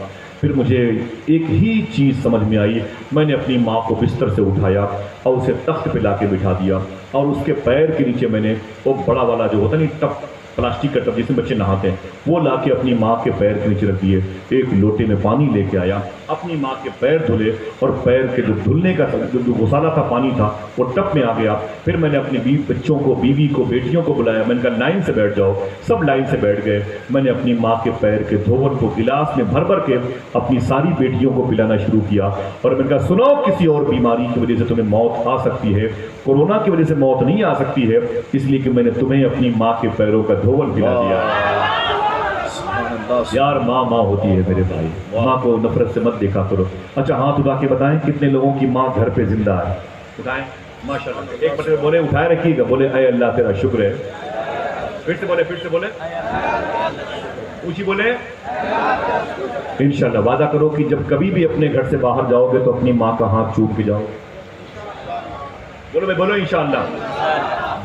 پھر مجھے ایک ہی چیز سمجھ میں آئی، میں نے اپنی ماں کو بستر سے اٹھایا اور اسے تخت پہ لا کے بٹھا دیا اور اس کے پیر کے نیچے میں نے وہ بڑا والا جو ہوتا نہیں ٹب، پلاسٹک کا ٹب جس میں بچے نہاتے ہیں، وہ لا کے اپنی ماں کے پیر کے نیچے رکھ دیے، ایک لوٹے میں پانی لے کے آیا، اپنی ماں کے پیر دھلے اور پیر کے جو دھلنے کا جو غسالہ تھا پانی تھا وہ ٹب میں آ گیا۔ پھر میں نے اپنی بچوں کو، بیوی کو، بیٹیوں کو بلایا، میں نے کہا لائن سے بیٹھ جاؤ، سب لائن سے بیٹھ گئے۔ میں نے اپنی ماں کے پیر کے دھول کو گلاس میں بھر بھر کے اپنی ساری بیٹیوں کو پلانا شروع کیا اور میں نے کہا سنو، کسی اور بیماری کی وجہ سے تمہیں موت آ سکتی ہے، کورونا کی وجہ سے موت نہیں آ سکتی ہے، اس لیے کہ میں نے تمہیں اپنی ماں کے پیروں کا دھول پلا دیا۔ یار ماں ہوتی ہے میرے بھائی، ماں کو نفرت سے مت دیکھا کرو۔ اچھا ہاتھ اٹھا کے بتائیں کتنے لوگوں کی ماں گھر پہ زندہ ہے؟ اٹھائیں ماشاءاللہ، ایک بار بولے اٹھائے رکھیے گا، بولے اے اللہ تیرا شکر ہے، پھر سے بولے اونچی بولے انشاءاللہ۔ وعدہ کرو کہ جب کبھی بھی اپنے گھر سے باہر جاؤ گے تو اپنی ماں کا ہاتھ چوم کے جاؤ، بولو انشاءاللہ۔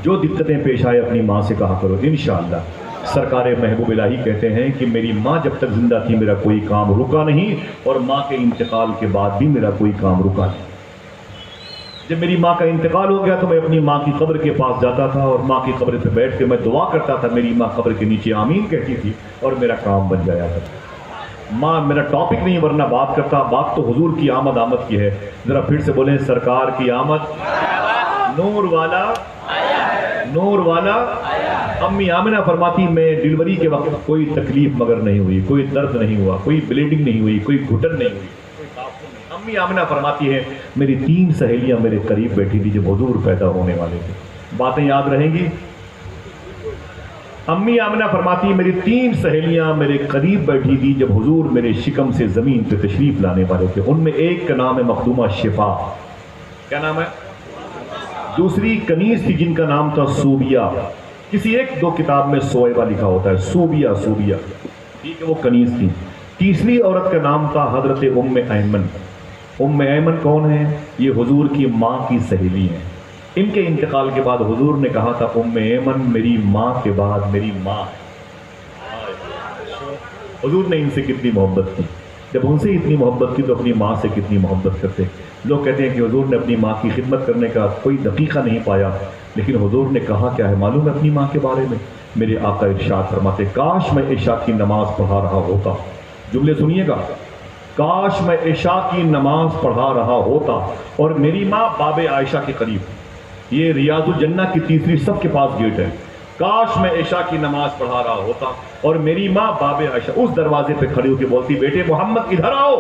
جو دقتیں پیش آئے اپنی ماں سے کہا کرو انشاءاللہ۔ سرکار محبوب الہی کہتے ہیں کہ میری ماں جب تک زندہ تھی میرا کوئی کام رکا نہیں، اور ماں کے انتقال کے بعد بھی میرا کوئی کام رکا نہیں۔ جب میری ماں کا انتقال ہو گیا تو میں اپنی ماں کی قبر کے پاس جاتا تھا اور ماں کی قبر پہ بیٹھ کے میں دعا کرتا تھا، میری ماں قبر کے نیچے آمین کہتی تھی اور میرا کام بن جایا تھا۔ ماں میرا ٹاپک نہیں ورنہ بات کرتا، بات تو حضور کی آمد کی ہے۔ ذرا پھر سے بولیں سرکار کی آمد، نور والا۔ امی آمنہ فرماتی میں ڈیلیوری کے وقت کوئی تکلیف مگر نہیں ہوئی، کوئی درد نہیں ہوا، کوئی بلیڈنگ نہیں ہوئی، کوئی گھٹن نہیں ہوئی، کوئی تعفن نہیں۔ امی آمنہ فرماتی ہے میری 3 سہیلیاں میرے قریب بیٹھی تھی جب حضور پیدا ہونے والے تھے۔ باتیں یاد رہیں گی؟ امی آمنہ فرماتی ہے میری 3 سہیلیاں میرے قریب بیٹھی تھی جب حضور میرے شکم سے زمین پہ تشریف لانے والے تھے۔ ان میں ایک کا نام ہے مخدومہ شفا، کیا نام ہے؟ دوسری کنیز تھی جن کا نام تھا صوبیہ، کسی 1-2 کتاب میں سویبہ لکھا ہوتا ہے، صوبیہ، ٹھیک ہے، وہ کنیز تھی۔ تیسری عورت کا نام تھا حضرت ام ایمن۔ ام ایمن کون ہے؟ یہ حضور کی ماں کی سہیلی ہیں۔ ان کے انتقال کے بعد حضور نے کہا تھا ام ایمن میری ماں کے بعد میری ماں ہے۔ حضور نے ان سے کتنی محبت کی، جب ان سے اتنی محبت کی تو اپنی ماں سے کتنی محبت کرتے۔ لوگ کہتے ہیں کہ حضور نے اپنی ماں کی خدمت کرنے کا کوئی دقیقہ نہیں پایا، لیکن حضور نے کہا کیا ہے معلوم ہے اپنی ماں کے بارے میں؟ میرے آقا ارشاد فرماتے کاش میں عشاء کی نماز پڑھا رہا ہوتا، جملے سنیے گا، کاش میں عشاء کی نماز پڑھا رہا ہوتا اور میری ماں باب عائشہ کے قریب، یہ ریاض الجنہ کی 3 صف کے پاس گیٹ ہے، کاش میں عشاء کی نماز پڑھا رہا ہوتا اور میری ماں باب عائشہ اس دروازے پہ کھڑی ہو کے بولتی بیٹے محمد ادھر آؤ،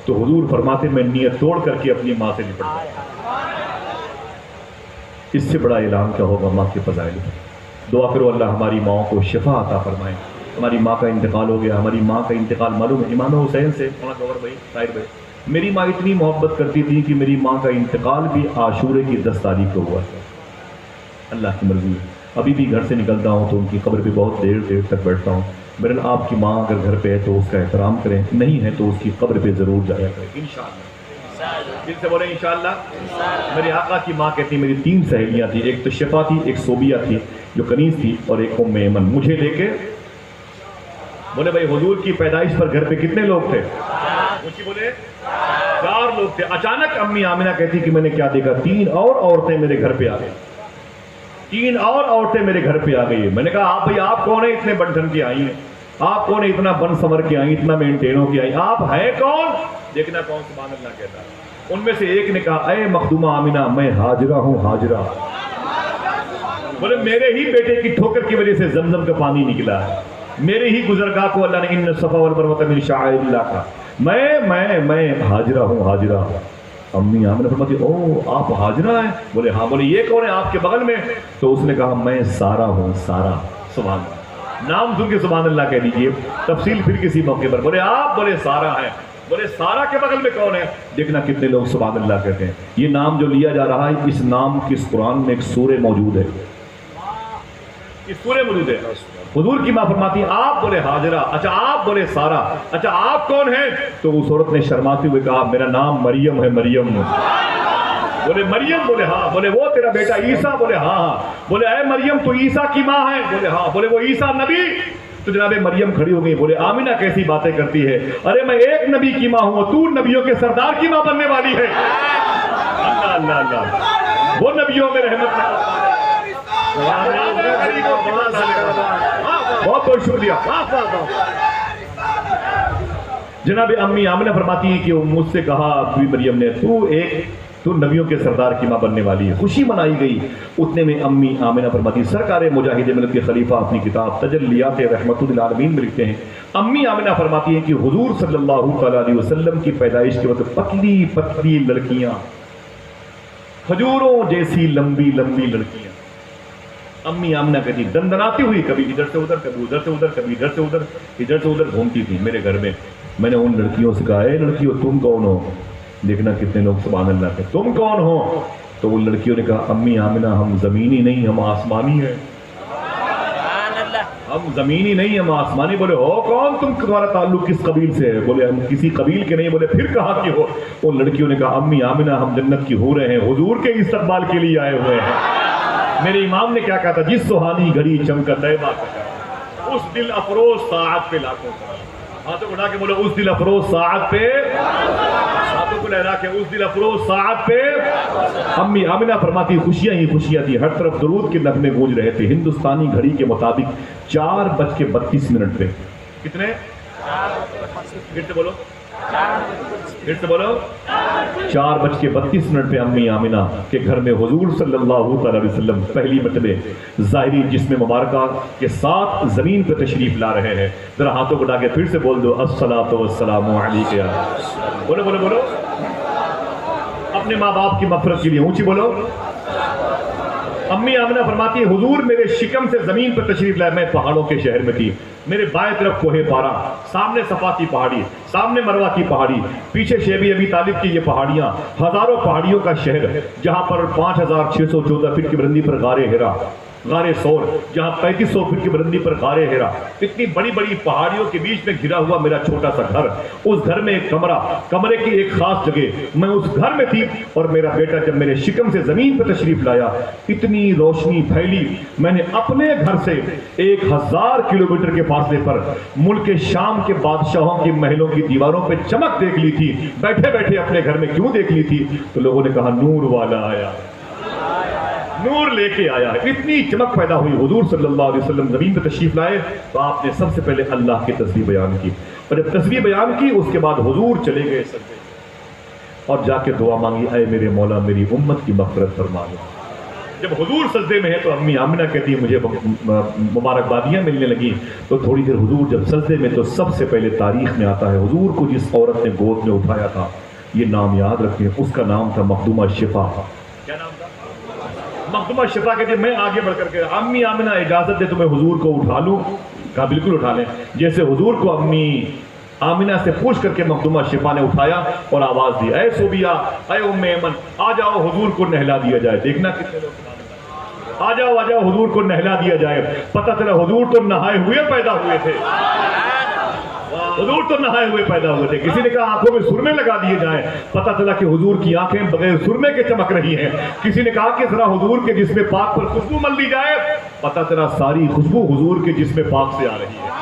تو حضور فرماتے میں نیت توڑ کر کے اپنی ماں سے نپٹتا۔ اس سے بڑا اعلان کیا ہوگا ماں کے فضائل میں؟ دعا کرو اللہ ہماری ماں کو شفا عطا فرمائے۔ ہماری ماں کا انتقال ہو گیا، ہماری ماں کا انتقال معلوم ہے امام حسین سے، گور بھائی، طاہر بھائی، میری ماں اتنی محبت کرتی تھی کہ میری ماں کا انتقال بھی عاشورے کی 10 تاریخ کو ہوا تھا۔ اللہ کی مرضی ہے، ابھی بھی گھر سے نکلتا ہوں تو ان کی قبر پہ بہت دیر تک بیٹھتا ہوں۔ بہرحال آپ کی ماں اگر گھر پہ ہے تو اس کا احترام کریں، نہیں ہے تو اس کی قبر پہ ضرور جایا کریں انشاءاللہ۔ دل سے بولیں انشاءاللہ۔ میرے آقا کی ماں کہتی میری 3 سہیلیاں تھیں، ایک تو شفا تھی، ایک صوبیہ تھی جو کنیز تھی، اور ایک ام ایمن۔ مجھے لے کے بولے بھائی حضور کی پیدائش پر گھر پہ کتنے لوگ تھے؟ مجھے بولے 4 لوگ تھے۔ اچانک امی آمنہ کہتی کہ میں نے کیا دیکھا، 3 اور عورتیں میرے گھر پہ آ گئی، 3 اور عورتیں میرے گھر پہ آ گئی۔ میں نے کہا آپ بھائی آپ کون ہیں اتنے بن ٹھن کے آئی ہیں، آپ کون ہیں اتنا بن سمر کے آئی، اتنا مینٹین ہو کے آئی، آپ ہیں کون؟ دیکھنا کون سبحان اللہ کہتا ہے۔ ان میں سے ایک نے کہا اے مخدومہ آمنہ میں ہاجرہ ہوں، ہاجرہ۔ بولے میرے ہی بیٹے کی ٹھوکر کی وجہ سے زمزم کا پانی نکلا ہے، میرے ہی گزرگاہ کو اللہ نے ان الصفا والمروہ من شعائر اللہ کا، میں ہاجرہ ہوں، ہاجرہ۔ امی آمنہ فرماتی او آپ ہاجرہ ہیں؟ بولے ہاں۔ بولے یہ کون ہے آپ کے بغل میں؟ تو اس نے کہا میں سارہ ہوں، سارہ۔ سبحان اللہ، نام سن کے سبحان اللہ کہہ دیجئے. تفصیل پھر کسی موقع پر. بولے آپ بولے سارا ہے. بولے سارا کے بغل میں کون ہے؟ دیکھنا کتنے لوگ سبحان اللہ کہتے ہیں. یہ نام جو لیا جا رہا ہے اس نام کی اس قرآن میں ایک سورہ موجود ہے. اس سورہ موجود ہے. حضور کی ماں فرماتی ہیں آپ بولے ہاجرہ. اچھا آپ بولے سارا. اچھا آپ کون ہیں؟ تو اس عورت نے شرماتے ہوئے کہا میرا نام مریم ہے. مریم. بولے مریم. بولے ہاں. بولے وہ تیرا بیٹا عیسیٰ؟ بولے ہاں ہاں. بولے اے مریم تو عیسیٰ کی ماں ہے؟ بولے ہاں. بولے وہ عیسیٰ نبی؟ تو جناب مریم کھڑی ہو گئی. بولے آمینہ کیسی باتیں کرتی ہے. ارے میں ایک نبی کی ماں ہوں, تو نبیوں کے سردار کی ماں بننے والی ہے. اللہ اللہ اللہ. وہ نبیوں میں رحمت ہے. بہت بہت شکریہ. جناب امی آمنہ فرماتی ہیں کہ مجھ سے کہا بی مریم نے تو نبیوں کے سردار کی ماں بننے والی ہے. خوشی منائی گئی. اتنے میں امی آمنہ فرماتی سرکار مجاہد ملت کے خلیفہ اپنی کتاب تجلیات رحمت للعالمین میں لکھتے ہیں, امی آمنہ فرماتی ہیں کہ حضور صلی اللہ تعالی علیہ وسلم کی پیدائش کے وقت پتلی پتلی لڑکیاں, کھجوروں جیسی لمبی لمبی لڑکیاں, امی آمنہ کہتی دندناتی ہوئی کبھی ادھر سے ادھر, کبھی ادھر سے ادھر, کبھی ادھر سے ادھر, ادھر سے ادھر گھومتی تھی میرے گھر میں. میں نے ان لڑکیوں سے کہا اے لڑکیوں تم کون ہو؟ دیکھنا کتنے لوگ سبحان اللہ کہتے تم کون ہو؟ تو ان لڑکیوں نے کہا امی آمنہ ہم زمینی نہیں ہم آسمانی ہیں. ہم زمینی نہیں ہم آسمانی. بولے ہو کون تم, تمہارا تعلق کس قبیل سے ہے؟ بولے ہم کسی قبیل کے نہیں. بولے پھر کہا کہ ہو؟ ان لڑکیوں نے کہا امی آمنہ ہم جنت کی حوریں ہیں, حضور کے استقبال کے لیے آئے ہوئے ہیں. میرے امام نے کیا کہا تھا, جس سہانی گھڑی چمکا طیبہ کا اس دل افروز ساعت پہ لاکھوں کا. ہاتھوں کو اٹھا کے بولو اس دل افروز ساعت پہ, ہاتھوں کو لہرا کے اس دل افروز ساعت پہ. امی آمنہ فرماتی خوشیاں ہی خوشیاں تھی, ہر طرف درود کے نغمے گونج رہے تھے. ہندوستانی گھڑی کے مطابق 4:32 پہ. کتنے؟ پھر سے بولو, پھر سے بولو. 4:32 پہ امی آمنہ کے گھر میں حضور صلی اللہ علیہ وسلم پہلی مرتبہ ظاہری جسم مبارکہ کے ساتھ زمین پہ تشریف لا رہے ہیں. ذرا ہاتھوں کو اٹھا کے پھر سے بول دو الصلاۃ والسلام علیک. بولو بولو بولو. اپنے ماں باپ کی مغفرت کے لیے اونچی بولو. امی آمنہ فرماتی ہے حضور میرے شکم سے زمین پر تشریف لائے. میں پہاڑوں کے شہر میں تھی. میرے بائیں طرف کوہ پارا, سامنے صفا کی پہاڑی, سامنے مروہ کی پہاڑی, پیچھے شیب ابی طالب کی یہ پہاڑیاں, ہزاروں پہاڑیوں کا شہر جہاں پر 5614 فٹ کی بلندی پر غار ہرا, غار سور, جہاں 3500 فٹ کی بلندی پر غار ہرا. اتنی بڑی بڑی پہاڑیوں کے بیچ میں گھرا ہوا میرا چھوٹا سا گھر. اس گھر میں ایک کمرہ, کمرے کی ایک خاص جگہ, میں اس گھر میں تھی. اور میرا بیٹا جب میرے شکم سے زمین پر تشریف لایا اتنی روشنی پھیلی, میں نے اپنے گھر سے 1000 کلومیٹر کے فاصلے پر ملک شام کے بادشاہوں کی محلوں کی دیواروں پہ چمک دیکھ لی تھی. بیٹھے بیٹھے اپنے گھر میں کیوں دیکھ لی تھی؟ تو لوگوں نے کہا نور والا آیا, نور لے کے آیا ہے. اتنی چمک پیدا ہوئی. حضور صلی اللہ علیہ وسلم زمین پہ تشریف لائے تو آپ نے سب سے پہلے اللہ کی تسبیح بیان کی, اور جب تسبیح بیان کی اس کے بعد حضور چلے گئے سجدے اور جا کے دعا مانگی اے میرے مولا میری امت کی مغفرت فرما دو. جب حضور سجدے میں ہے تو امی آمنہ کہتی ہے مجھے مبارکبادیاں ملنے لگی. تو تھوڑی دیر حضور جب سجدے میں, تو سب سے پہلے تاریخ میں آتا ہے حضور کو جس عورت نے گود میں اٹھایا تھا, یہ نام یاد رکھیں, اس کا نام تھا مخدومہ شفا. کیا نام تھا؟ مخدومہ شفا. کہتے ہیں میں آگے بڑھ کر کے امی آمنہ اجازت دے تو میں حضور کو اٹھا لوں؟ کہا بالکل اٹھا لیں. جیسے حضور کو امی آمنہ سے پوچھ کر کے مخدومہ شفا نے اٹھایا اور آواز دی اے صوبیہ, اے ام ایمن, آ جاؤ حضور کو نہلا دیا جائے. دیکھنا کتنے لوگ, آ جاؤ حضور کو نہلا دیا جائے. پتہ چلا حضور تو نہائے ہوئے پیدا ہوئے تھے, حضور تو نہائے ہوئے پیدا ہوئے تھے. کسی نے کہا آنکھوں میں سرمے لگا دیے جائیں. پتہ چلا کہ حضور کی آنکھیں بغیر سرمے کے چمک رہی ہیں. کسی نے کہا کہ ذرا حضور کے جسم پاک پر خوشبو مل دی جائے. پتہ چلا ساری خوشبو حضور کے جسم پاک سے آ رہی ہے.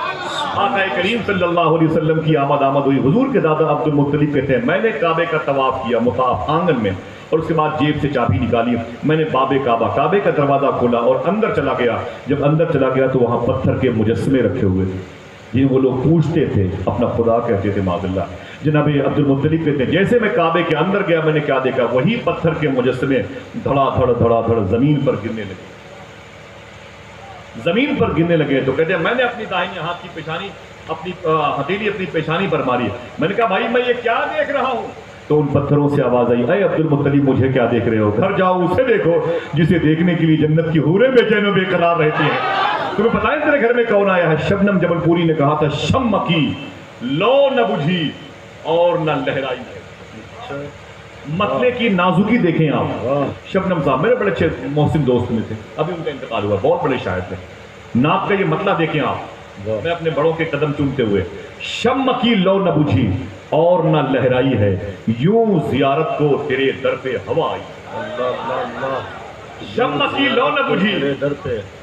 آقا کریم صلی اللہ علیہ وسلم کی آمد ہوئی. حضور کے دادا عبد المطلب کہتے ہیں میں نے کعبے کا طواف کیا مطاف آنگن میں, اور اس کے بعد جیب سے چابی نکالی. میں نے باب کعبہ, کعبے کا دروازہ کھولا اور اندر چلا گیا. جب اندر چلا گیا تو وہاں پتھر کے مجسمے رکھے ہوئے تھے جن وہ لوگ پوچھتے تھے, اپنا خدا کہتے تھے معاذ اللہ. جناب عبد المطلب کہتے ہیں جیسے میں کعبے کے اندر گیا میں نے کیا دیکھا, وہی پتھر کے مجسمے دھڑا دھڑ دھڑا دھڑ زمین پر گرنے لگے, زمین پر گرنے لگے. تو کہتے ہیں میں نے اپنی داہنی ہاتھ کی پیشانی, اپنی ہتھیلی اپنی پیشانی پر ماری. میں نے کہا بھائی میں یہ کیا دیکھ رہا ہوں؟ تو ان پتھروں سے آواز آئی اے عبد المطلب مجھے کیا دیکھ رہے ہو؟ گھر جاؤ اسے دیکھو جسے دیکھنے کے لیے جنت کی حوریں بے چین و بے قرار رہتی ہیں. تمہیں پتا ہے تیرے گھر میں کون آیا ہے؟ شبنم جبل پوری نے کہا تھا شم کی لو نہ بجھی اور نہ لہرائی ہے. مسئلے کی نازکی دیکھیں آپ. شبنم صاحب میرے بڑے اچھے محسن دوست میں تھے, ابھی ان کا انتقال ہوا, بہت بڑے شاعر تھے. نعت کا یہ مطلع دیکھیں آپ, میں اپنے بڑوں کے قدم چومتے ہوئے. شم کی لو نہ بجھی اور نہ لہرائی ہے, یوں زیارت کو تیرے در پہ ہوا آئی. شم کی لو نہ بجھی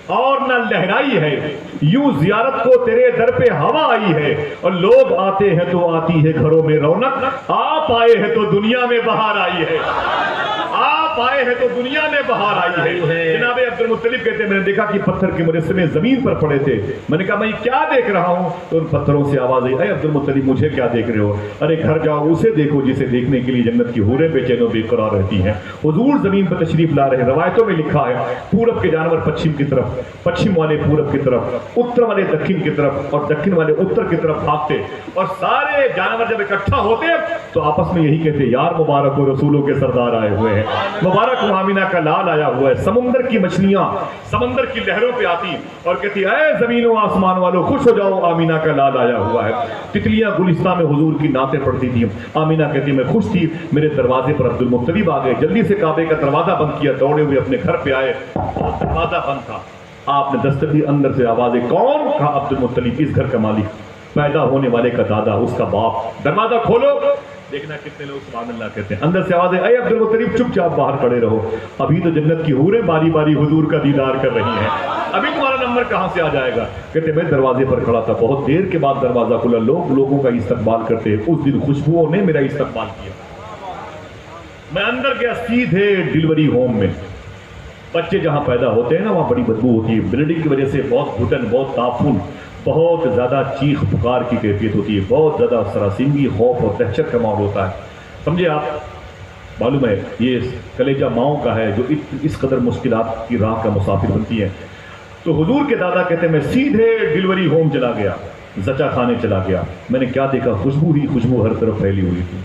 اور نہ لہرائی ہے, یوں زیارت کو تیرے در پہ ہوا آئی ہے. اور لوگ آتے ہیں تو آتی ہے گھروں میں رونق, آپ آئے ہیں تو دنیا میں بہار آئی ہے. آپ آئے ہیں تو دنیا میں بہار آئی ہے. جناب عبد المطلب کہتے ہیں میں نے دیکھا کہ پتھر کے مجسمے زمین پر پڑے تھے. میں نے کہا میں کیا دیکھ رہا ہوں؟ تو ان پتھروں سے آواز آئی, اے عبد المطلب مجھے کیا دیکھ رہے ہو؟ ارے گھر جاؤ, اسے دیکھو جسے دیکھنے کے لیے جنت کی حوریں بے چین و بے قرار رہتی ہیں. حضور زمین پر تشریف لا رہے ہیں. روایتوں میں لکھا ہے پورب کے جانور پچھم کی طرف, پچھم والے پورب کی طرف, اتر والے دکن کی طرف اور دکن والے اتر کی طرف بھاگتے. اور سارے جانور جب اکٹھا ہوتے تو آپس میں یہی کہتے یار مبارک ہو رسولوں کے سردار آئے ہوئے ہیں, مبارک آمینہ کا لال آیا ہوا ہے. سمندر کی مچھلیاں سمندر کی لہروں پہ آتی اور کہتی اے زمین و آسمان والوں خوش ہو جاؤ, آمینہ کا لال آیا ہوا ہے. تتلیاں گلستان میں حضور کی نعتیں پڑھتی تھیں. آمینہ کہتی میں خوش تھی, میرے دروازے پر عبد المطلب آ گئے, جلدی سے کعبے کا دروازہ بند کیا, دوڑے ہوئے اپنے گھر پہ آئے. دروازہ بند تھا, آپ نے دستک دی, اندر سے آواز ہے کون؟ کہا عبد المطلب, اس گھر کا مالک, پیدا ہونے والے کا دادا, اس کا باپ. دروازہ کھولو, دیکھنا کتنے لوگ سبحان اللہ کہتے ہیں. اندر سے آواز ہے اے عبد المطلب چپ چاپ باہر کھڑے رہو, ابھی تو جنت کی حوریں باری باری حضور کا دیدار کر رہی ہیں, ابھی تمہارا نمبر کہاں سے آ جائے گا؟ کہتے میں دروازے پر کھڑا تھا, بہت دیر کے بعد دروازہ کھلا, لوگوں کا استقبال کرتے. اس دن خوشبوؤں نے میرا استقبال کیا. میں اندر گیا سیدھے ڈلیوری ہوم میں. بچے جہاں پیدا ہوتے ہیں نا وہاں بڑی بدبو ہوتی ہے, بلیڈنگ کی وجہ سے بہت گھٹن, بہت تعفن, بہت زیادہ چیخ پکار کی کیفیت ہوتی ہے, بہت زیادہ سراسیمگی, خوف اور دہشت کا ماحول ہوتا ہے. سمجھے آپ, معلوم ہے یہ کلیجہ ماؤں کا ہے جو اس قدر مشکلات کی راہ کا مسافر بنتی ہے. تو حضور کے دادا کہتے ہیں میں سیدھے ڈلیوری ہوم چلا گیا, زچہ خانے چلا گیا. میں نے کیا دیکھا, خوشبو ہی خوشبو ہر طرف پھیلی ہوئی تھی.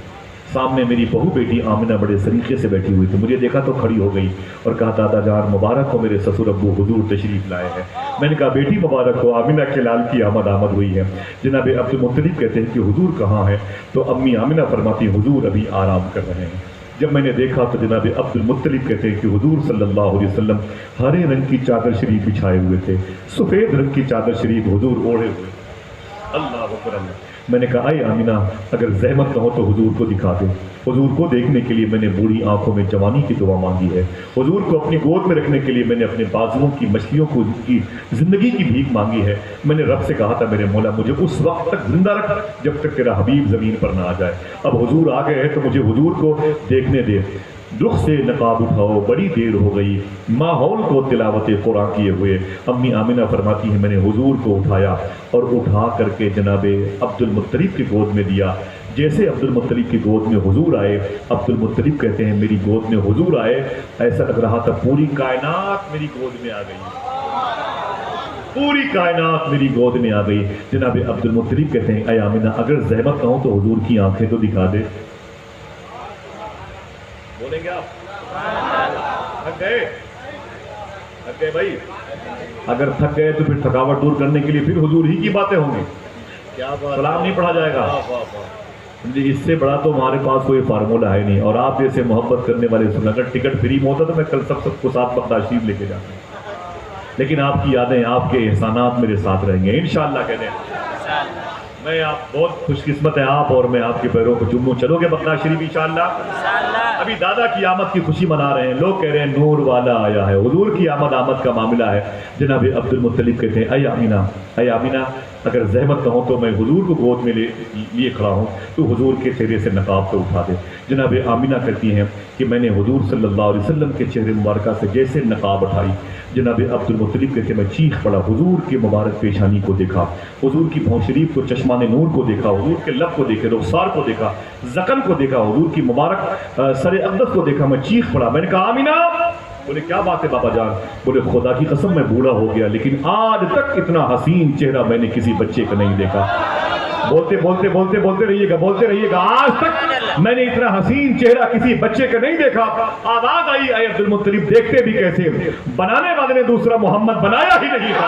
سامنے میری بہو بیٹی آمنہ بڑے سلیقے سے بیٹھی ہوئی تھی. مجھے دیکھا تو کھڑی ہو گئی اور کہا دادا جان مبارک ہو, میرے سسر ابو حضور تشریف لائے ہیں. میں نے کہا بیٹی مبارک ہو, آمنہ کے لال کی آمد ہوئی ہے. جناب عبد المطلب کہتے ہیں کہ حضور کہاں ہے؟ تو امی آمنہ فرماتی حضور ابھی آرام کر رہے ہیں. جب میں نے دیکھا تو جناب عبد المطلب کہتے ہیں کہ حضور صلی اللہ علیہ وسلم ہرے رنگ کی چادر شریف بچھائے ہوئے تھے, سفید رنگ کی چادر شریف حضور اوڑھے ہوئے. اللہ اکبر اللہ. میں نے کہا اے آمنہ اگر زحمت نہ ہو تو حضور کو دکھا دے. حضور کو دیکھنے کے لیے میں نے بوڑھی آنکھوں میں جوانی کی دعا مانگی ہے. حضور کو اپنی گود میں رکھنے کے لیے میں نے اپنے بازوؤں کی مچھلیوں کو کی زندگی کی بھیک مانگی ہے. میں نے رب سے کہا تھا میرے مولا مجھے اس وقت تک زندہ رکھ جب تک تیرا حبیب زمین پر نہ آ جائے. اب حضور آ گئے ہیں تو مجھے حضور کو دیکھنے دے. رخ سے نقاب اٹھاؤ, بڑی دیر ہو گئی, ماحول کو تلاوت قرآن کیے ہوئے. امی آمنہ فرماتی ہے میں نے حضور کو اٹھایا اور اٹھا کر کے جناب عبد المطلب کی گود میں دیا. جیسے عبد المطلب کی گود میں حضور آئے, عبد المطلب کہتے ہیں میری گود میں حضور آئے, ایسا لگ رہا تھا پوری کائنات میری گود میں آ گئی, پوری کائنات میری گود میں آ گئی. جناب عبد المطلب کہتے ہیں اے آمنہ اگر زحمت نہ ہو تو حضور کی آنکھیں تو دکھا دے. بولیں گے آپ تھک گئے؟ تھک گئے بھائی؟ اگر تھک گئے تو پھر تھکاوٹ دور کرنے کے لیے پھر حضور ہی کی باتیں ہوں گی. سلام نہیں پڑھا جائے گا. اس سے بڑا تو ہمارے پاس کوئی فارمولہ ہے نہیں. اور آپ جیسے محبت کرنے والے سن, اگر ٹکٹ فری میں ہوتا تو میں کل سب کو ساتھ بختاشیف لے کے جاتا, لیکن آپ کی یادیں, آپ کے احسانات میرے ساتھ رہیں گے انشاءاللہ. کہتے ہیں میں آپ بہت خوش قسمت ہے آپ, اور میں آپ کے پیروں کو چوموں. چلو گے بختہ شریف انشاءاللہ؟ ابھی دادا کی آمد کی خوشی منا رہے ہیں, لوگ کہہ رہے ہیں نور والا آیا ہے. حضور کی آمد کا معاملہ ہے. جناب عبد المطلب کہتے ہیں اے آمنہ اگر زحمت نہ ہو تو میں حضور کو گود میں لیے کھڑا ہوں, تو حضور کے چہرے سے نقاب تو اٹھا دے. جناب آمنہ کہتی ہیں کہ میں نے حضور صلی اللہ علیہ وسلم کے چہرے مبارکہ سے جیسے نقاب اٹھائی, جناب عبد المطلب کہتے ہیں میں چیخ پڑا, حضور کے مبارک پیشانی کو دیکھا, حضور کی بھون شریف کو, چشمان نور کو دیکھا, حضور کے لب کو دیکھے, رخسار کو دیکھا, زکن کو دیکھا, حضور کی مبارک سر اقدس کو دیکھا. میں چیخ پڑا, میں نے کہا آمنہ. بولے کیا بات ہے بابا جان؟ بولے خدا کی قسم میں بوڑھا ہو گیا لیکن آج تک اتنا حسین چہرہ میں نے کسی بچے کا نہیں دیکھا. بولتے رہیے گا. آج تک میں نے اتنا حسین چہرہ کسی بچے کا نہیں دیکھا. آواز آئی اے عبد المطلب دیکھتے بھی کیسے, بنانے والے نے دوسرا محمد بنایا ہی نہیں تھا.